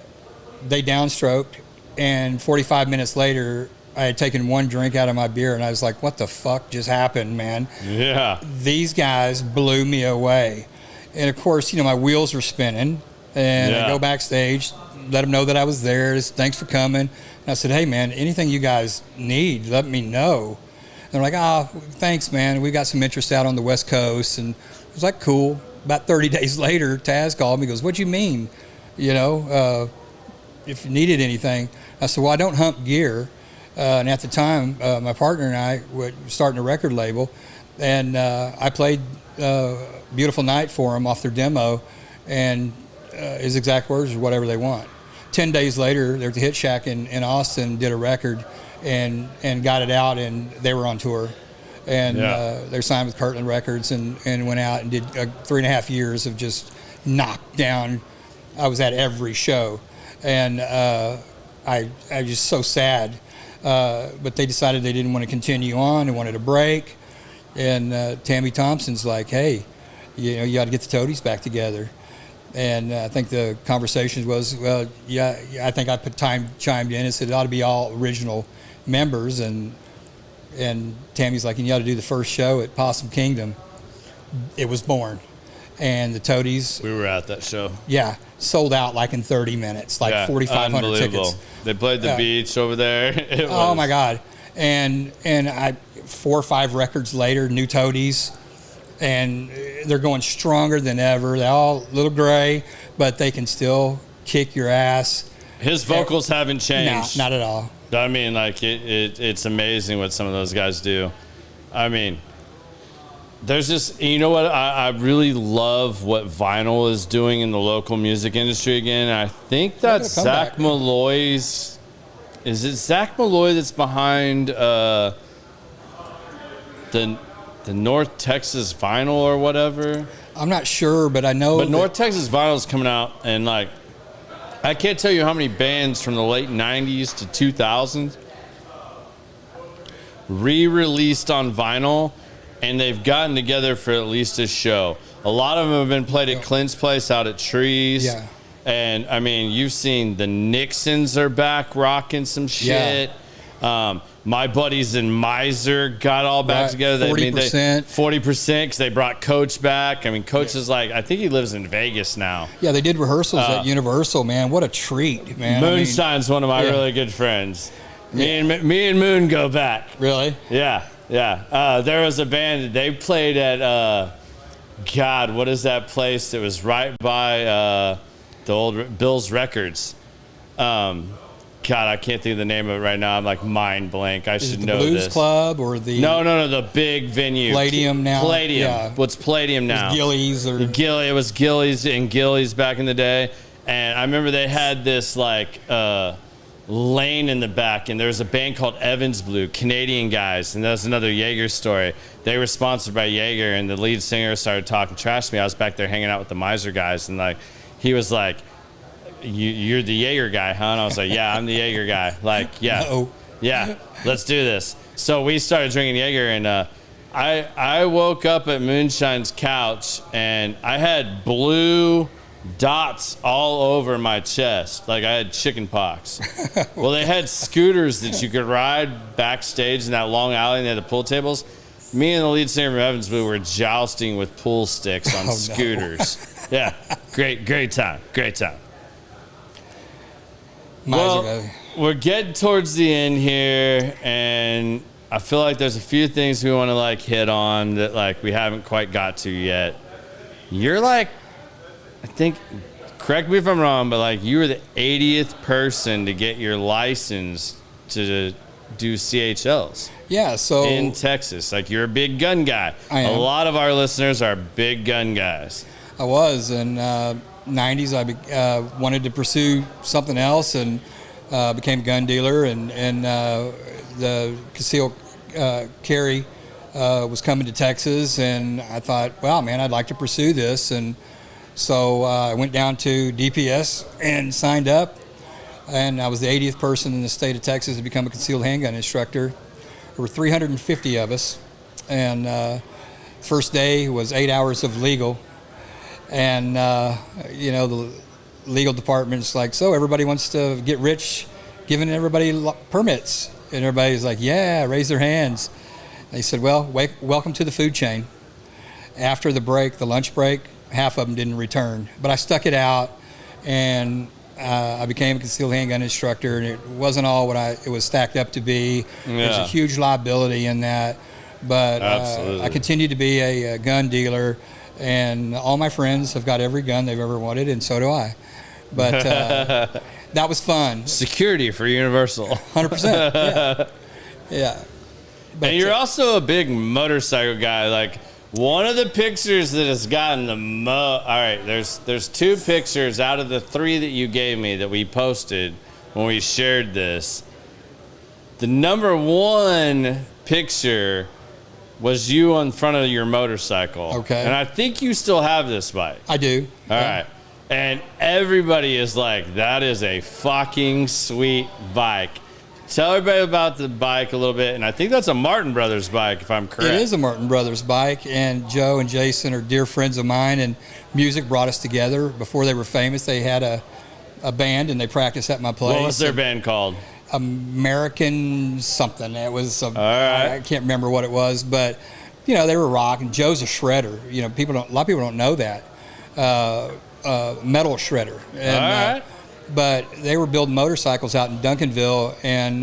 S3: they downstroked. And 45 minutes later, I had taken one drink out of my beer, and I was like, what the fuck just happened, man?
S1: Yeah.
S3: These guys blew me away. And, of course, my wheels were spinning. And I go backstage, let them know that I was there. Thanks for coming. And I said, hey, man, anything you guys need, let me know. And they're like, thanks, man. We got some interest out on the West Coast. And I was like, cool. About 30 days later, Taz called me. He goes, what do you mean? If you needed anything. I said, well, I don't hump gear. And at the time, my partner and I were starting a record label. And I played Beautiful Night for them off their demo. And his exact words are whatever they want. 10 days later, they're at the Hit Shack in Austin, did a record and got it out, and they were on tour. And they're signed with Kirtland Records and went out and did 3.5 years of just knocked down. I was at every show. And I was just so sad. But they decided they didn't want to continue on. They wanted a break. And Tammy Thompson's like, hey, you got to get the Toadies back together. And I think the conversation was, well, yeah, I think I chimed in and said it ought to be all original members. And Tammy's like, you ought to do the first show at Possum Kingdom. It was born. And the Toadies.
S1: We were at that show.
S3: Yeah. Sold out like in 30 minutes, like 4,500 tickets.
S1: They played the beach over there.
S3: Oh my God. And 4 or 5 records later, new Toadies, and they're going stronger than ever. They're all a little gray, but they can still kick your ass.
S1: His vocals haven't changed.
S3: No, not at all.
S1: I mean, like it's amazing what some of those guys do. I mean, there's just, you know what, I really love what vinyl is doing in the local music industry again. I think that's Zach Malloy's. Is it Zach Malloy that's behind the North Texas Vinyl or whatever?
S3: I'm not sure, but I know.
S1: But North Texas Vinyl is coming out, and like, I can't tell you how many bands from the late 90s to 2000s re-released on vinyl, and they've gotten together for at least a show. A lot of them have been played at Clint's place out at Trees.
S3: Yeah.
S1: And, I mean, you've seen the Nixons are back rocking some shit. Yeah. My buddies in Miser got all back together.
S3: 40%.
S1: 40% because they brought Coach back. I mean, Coach is like, I think he lives in Vegas now.
S3: Yeah, they did rehearsals at Universal, man. What a treat, man.
S1: Moonshine's one of my really good friends. Me and Moon go back.
S3: Really?
S1: Yeah. There was a band, they played at, God, what is that place that was right by the old Bill's Records? God, I can't think of the name of it right now. I'm like mind blank. I should know this.
S3: Blues Club or the...
S1: No, the big venue.
S3: Palladium now?
S1: Palladium.
S3: Yeah.
S1: What's Palladium now?
S3: Gillies or...
S1: It was Gillies and Gillies back in the day. And I remember they had this like lane in the back, and there was a band called Evans Blue, Canadian guys, and that's another Jaeger story. They were sponsored by Jaeger, and the lead singer started talking trash to me. I was back there hanging out with the Miser guys, and like he was like, You're the Jaeger guy, huh? And I was like, yeah, I'm the Jaeger guy. Like, yeah, yeah, let's do this. So we started drinking Jaeger, and I woke up at Moonshine's couch, and I had blue dots all over my chest, like I had chicken pox. Well, they had scooters that you could ride backstage in that long alley, and they had the pool tables. Me and the lead singer of Evans Blue were jousting with pool sticks on scooters. No. Yeah, great time. Well, we're getting towards the end here, and I feel like there's a few things we want to like hit on that like we haven't quite got to yet. You're like, I think, correct me if I'm wrong, but like you were the 80th person to get your license to do CHLs.
S3: Yeah, so
S1: in Texas, like you're a big gun guy.
S3: I am.
S1: A lot of our listeners are big gun guys.
S3: I was, and 90s I wanted to pursue something else and became a gun dealer, and the concealed carry was coming to Texas, and I thought, wow, man, I'd like to pursue this. And so I went down to DPS and signed up, and I was the 80th person in the state of Texas to become a concealed handgun instructor. There were 350 of us, and first day was 8 hours of legal. And, the legal department's like, so everybody wants to get rich, giving everybody permits. And everybody's like, yeah, raise their hands. They said, well, welcome to the food chain. After the break, the lunch break, half of them didn't return. But I stuck it out, and I became a concealed handgun instructor, and it wasn't all what it was stacked up to be. There's a huge liability in that. But I continue to be a gun dealer, and all my friends have got every gun they've ever wanted, and so do I. But that was fun.
S1: Security for Universal.
S3: 100%. Yeah. Yeah. But,
S1: and you're also a big motorcycle guy. Like, one of the pictures that has gotten the all right, there's 2 pictures out of the 3 that you gave me that we posted when we shared this. The number 1 picture was you in front of your motorcycle.
S3: Okay.
S1: And I think you still have this bike.
S3: I do.
S1: All right. And everybody is like, that is a fucking sweet bike. Tell everybody about the bike a little bit. And I think that's a Martin Brothers bike, if I'm correct.
S3: It is a Martin Brothers bike, and Joe and Jason are dear friends of mine, and music brought us together. Before they were famous, they had a band, and they practiced at my place.
S1: What was their band called?
S3: American something. It was,
S1: all right.
S3: I can't remember what it was, but, you know, they were rock, and Joe's a shredder. You know, a lot of people don't know that. Metal shredder. And,
S1: all right.
S3: But they were building motorcycles out in Duncanville, and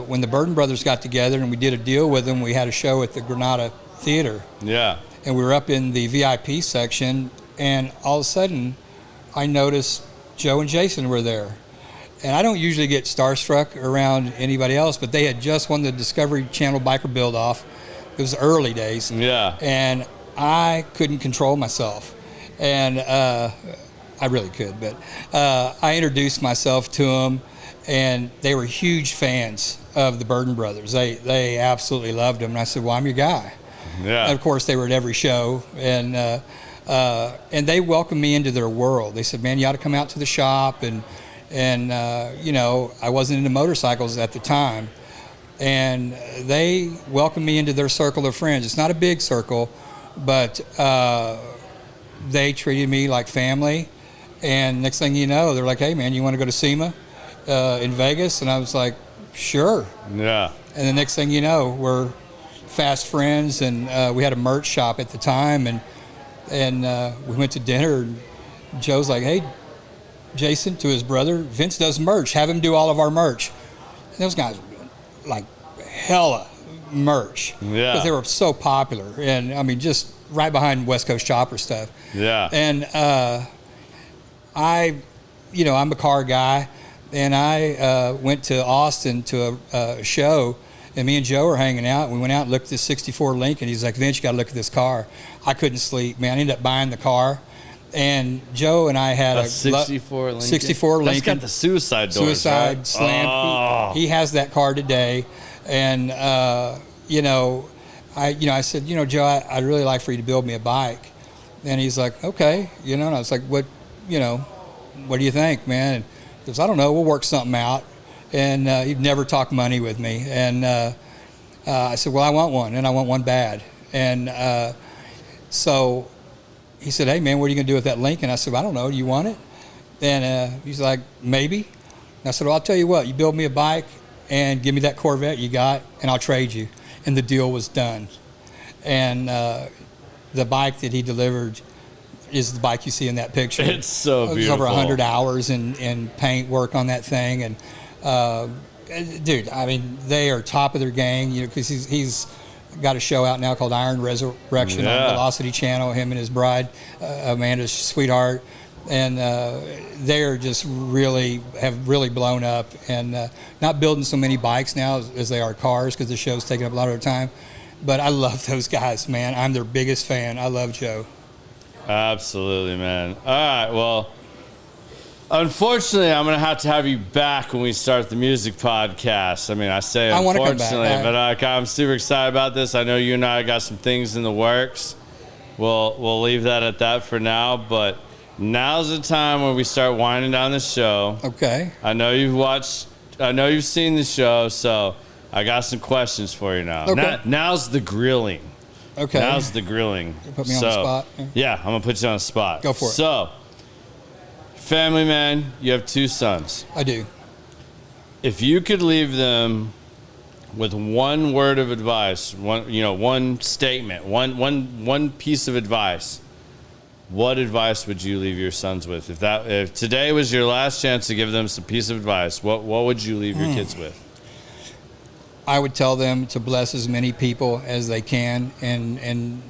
S3: when the Burden Brothers got together and we did a deal with them, we had a show at the Granada Theater.
S1: Yeah.
S3: And we were up in the VIP section, and all of a sudden, I noticed Joe and Jason were there. And I don't usually get starstruck around anybody else, but they had just won the Discovery Channel Biker Build-Off. It was early days.
S1: Yeah.
S3: And I couldn't control myself. And I really could, but I introduced myself to them, and they were huge fans of the Burden Brothers. They absolutely loved them, and I said, well, I'm your guy.
S1: Yeah.
S3: And of course, they were at every show, and they welcomed me into their world. They said, man, you ought to come out to the shop, and you know, I wasn't into motorcycles at the time, and they welcomed me into their circle of friends. It's not a big circle, but they treated me like family. And next thing you know, they're like, hey, man, you want to go to SEMA in Vegas? And I was like, sure.
S1: Yeah.
S3: And the next thing you know, we're fast friends, and we had a merch shop at the time, and we went to dinner, and Joe's like, hey, Jason, to his brother, Vince does merch. Have him do all of our merch. And those guys were doing, like, hella merch.
S1: Yeah.
S3: Because they were so popular. And, I mean, just right behind West Coast Chopper stuff.
S1: Yeah.
S3: And I'm a car guy, and I went to Austin to a show, and me and Joe were hanging out, and we went out and looked at this 64 Lincoln. He's like, Vince, you got to look at this car. I couldn't sleep, man. I ended up buying the car, and Joe and I had a
S1: 64 Lincoln.
S3: 64 Lincoln.
S1: That's got the suicide doors,
S3: Suicide
S1: right?
S3: slam.
S1: Oh.
S3: He has that car today, and I said, Joe, I'd really like for you to build me a bike. And he's like, okay, and I was like, what do you think, man? And he goes, I don't know, we'll work something out. And he'd never talk money with me. And I said, well, I want one, and I want one bad. And so he said, hey, man, what are you going to do with that Lincoln? I said, well, I don't know, do you want it? And he's like, maybe. And I said, well, I'll tell you what, you build me a bike and give me that Corvette you got, and I'll trade you. And the deal was done. And the bike that he delivered is the bike you see in that picture.
S1: It's so beautiful.
S3: It was over 100 hours in paint work on that thing. And dude, I mean, they are top of their gang, because he's got a show out now called Iron Resurrection on Velocity Channel, him and his bride, Amanda's sweetheart. And they're just have really blown up, and not building so many bikes now as they are cars, because the show's taking up a lot of their time. But I love those guys, man. I'm their biggest fan. I love Joe.
S1: Absolutely, man. All right, well, unfortunately, I'm going to have you back when we start the music podcast. I mean, I say unfortunately, but I'm super excited about this. I know you and I got some things in the works. We'll leave that at that for now, but now's the time when we start winding down the show.
S3: Okay.
S1: I know you've seen the show, so I got some questions for you now.
S3: Okay.
S1: Now's the grilling.
S3: Okay.
S1: Now's the grilling.
S3: You put me on the spot.
S1: Yeah, I'm going to put you on the spot.
S3: Go for it.
S1: So, family man, you have 2 sons.
S3: I do.
S1: If you could leave them with one word of advice, one statement, one piece of advice, what advice would you leave your sons with? If today was your last chance to give them some piece of advice, what would you leave your kids with?
S3: I would tell them to bless as many people as they can, and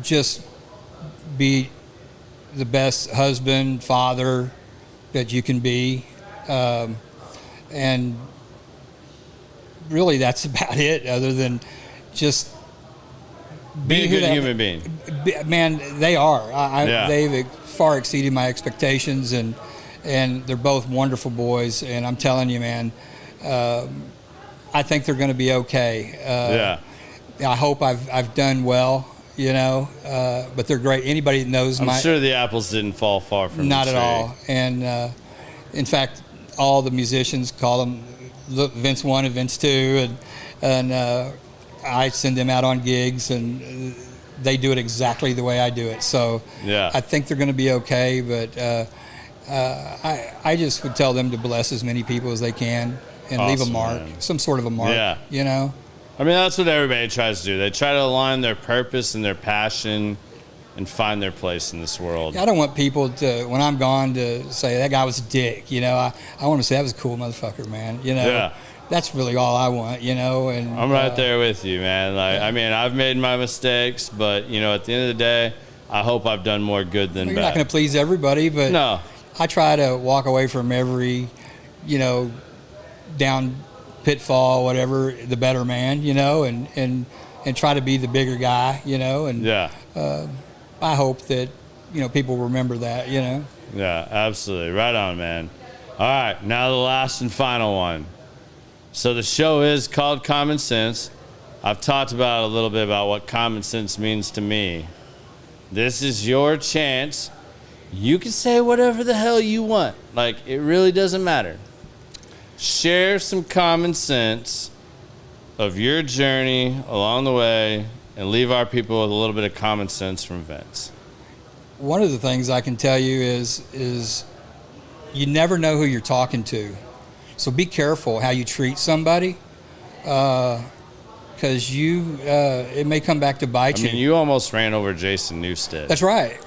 S3: just be the best husband, father that you can be, and really that's about it. Other than just
S1: Be a good human being.
S3: Man, they are.
S1: Yeah.
S3: They've far exceeded my expectations, and they're both wonderful boys. And I'm telling you, man, I think they're going to be okay. I hope I've done well, but they're great. Anybody that knows
S1: I'm sure the apples didn't fall far from
S3: not
S1: the
S3: at
S1: tree.
S3: all. And in fact, all the musicians call them Vince 1 and Vince 2, and I send them out on gigs, and they do it exactly the way I do it. So
S1: Yeah.
S3: I think they're going to be okay, but I just would tell them to bless as many people as they can and leave a
S1: Awesome,
S3: mark,
S1: man.
S3: some sort of a mark,
S1: Yeah. I mean, that's what everybody tries to do. They try to align their purpose and their passion and find their place in this world.
S3: I don't want people to, when I'm gone, to say that guy was a dick. I want to say that was a cool motherfucker, man.
S1: Yeah.
S3: That's really all I want. And
S1: I'm right there with you, man. I mean, I've made my mistakes, but at the end of the day, I hope I've done more good than
S3: You're
S1: bad.
S3: not going to please everybody, but
S1: No.
S3: I try to walk away from every, down pitfall, whatever, the better man, and try to be the bigger guy, and
S1: Yeah.
S3: I hope that, people remember that,
S1: Yeah, absolutely. Right on, man. All right, now the last and final one. So the show is called Common Sense. I've talked about a little bit about what common sense means to me. This is your chance. You can say whatever the hell you want. It really doesn't matter. Share some common sense of your journey along the way and leave our people with a little bit of common sense from Vince.
S3: One of the things I can tell you is you never know who you're talking to. So be careful how you treat somebody, because it may come back to bite you.
S1: You almost ran over Jason Newsted.
S3: That's right.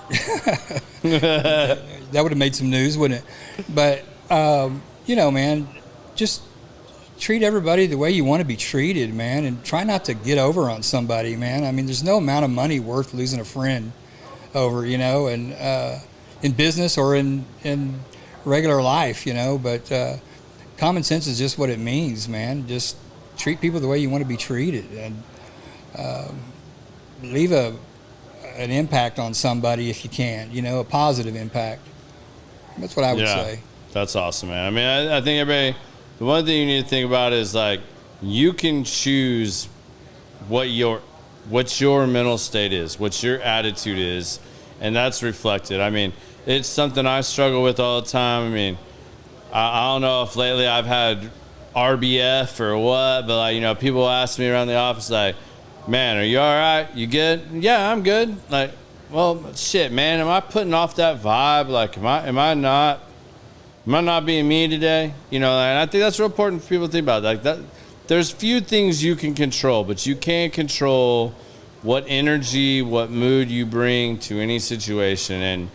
S3: That would have made some news, wouldn't it? But, man, just treat everybody the way you want to be treated, man, and try not to get over on somebody, man. I mean, there's no amount of money worth losing a friend over, and in business or in regular life, but common sense is just what it means, man. Just treat people the way you want to be treated, and leave an impact on somebody if you can, a positive impact. That's what I would say.
S1: That's awesome, man. I mean, I think everybody, the one thing you need to think about is you can choose what your mental state is, what your attitude is, and that's reflected. I mean, it's something I struggle with all the time. I mean, I don't know if lately I've had RBF or what, but people ask me around the office man, are you all right? You good? Yeah, I'm good. Well, shit, man, am I putting off that vibe? Am I not being me today? And I think that's real important for people to think about. That there's few things you can control, but you can control what energy, what mood you bring to any situation, and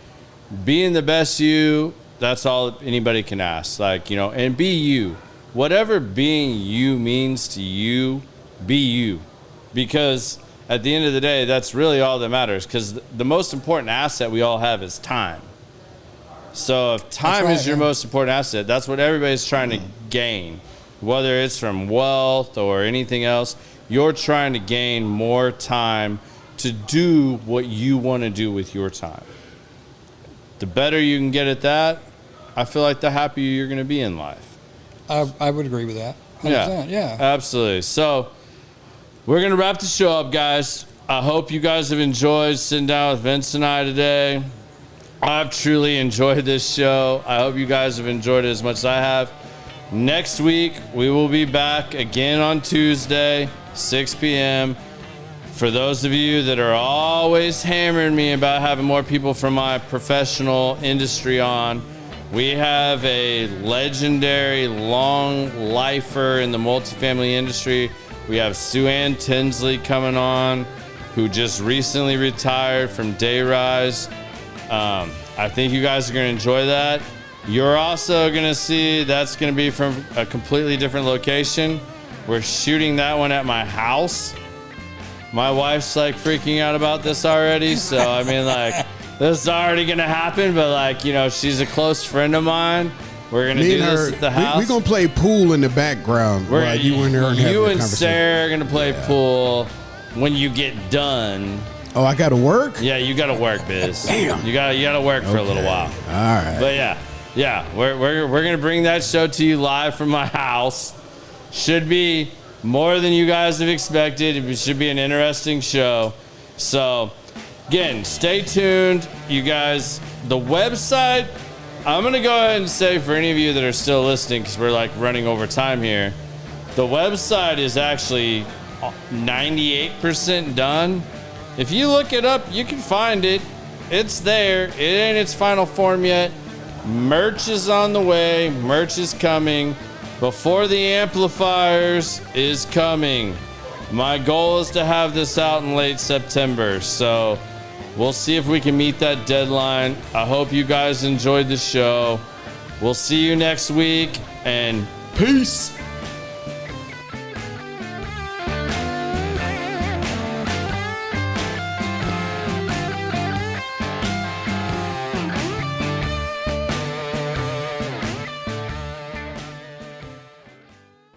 S1: being the best you. That's all anybody can ask. And be you. Whatever being you means to you, be you. Because at the end of the day, that's really all that matters. Because the most important asset we all have is time. So if time is your most important asset, that's what everybody's trying to gain. Whether it's from wealth or anything else, you're trying to gain more time to do what you want to do with your time. The better you can get at that, I feel like the happier you're going to be in life.
S3: I would agree with that. 100%, yeah.
S1: Absolutely. So we're going to wrap the show up, guys. I hope you guys have enjoyed sitting down with Vince and I today. I've truly enjoyed this show. I hope you guys have enjoyed it as much as I have. Next week, we will be back again on Tuesday, 6 p.m. For those of you that are always hammering me about having more people from my professional industry on, We have a legendary long lifer in the multifamily industry. We have Sue Ann Tinsley coming on, who just recently retired from Day Rise. I think you guys are going to enjoy that. You're also going to see that's going to be from a completely different location. We're shooting that one at my house. My wife's like freaking out about this already. So, I mean, like, this is already going to happen. But, like, you know, she's a close friend of mine. We're going to do this at the house.
S2: We're going to play pool in the background.
S1: You and Sarah are going to play pool when you get done.
S2: Oh, I got to work?
S1: Yeah, you got to work, Biz.
S2: Damn.
S1: You got to work for a little while.
S2: All right.
S1: But yeah, we're gonna bring that show to you live from my house. Should be more than you guys have expected. It should be an interesting show. So again, stay tuned, you guys. The website, I'm gonna go ahead and say for any of you that are still listening, because we're like running over time here, the website is actually 98% done. If you look it up, you can find it. It's there. It ain't its final form yet. Merch is on the way. Merch is coming. Before the Amplifiers is coming. My goal is to have this out in late September. So we'll see if we can meet that deadline. I hope you guys enjoyed the show. We'll see you next week, and peace.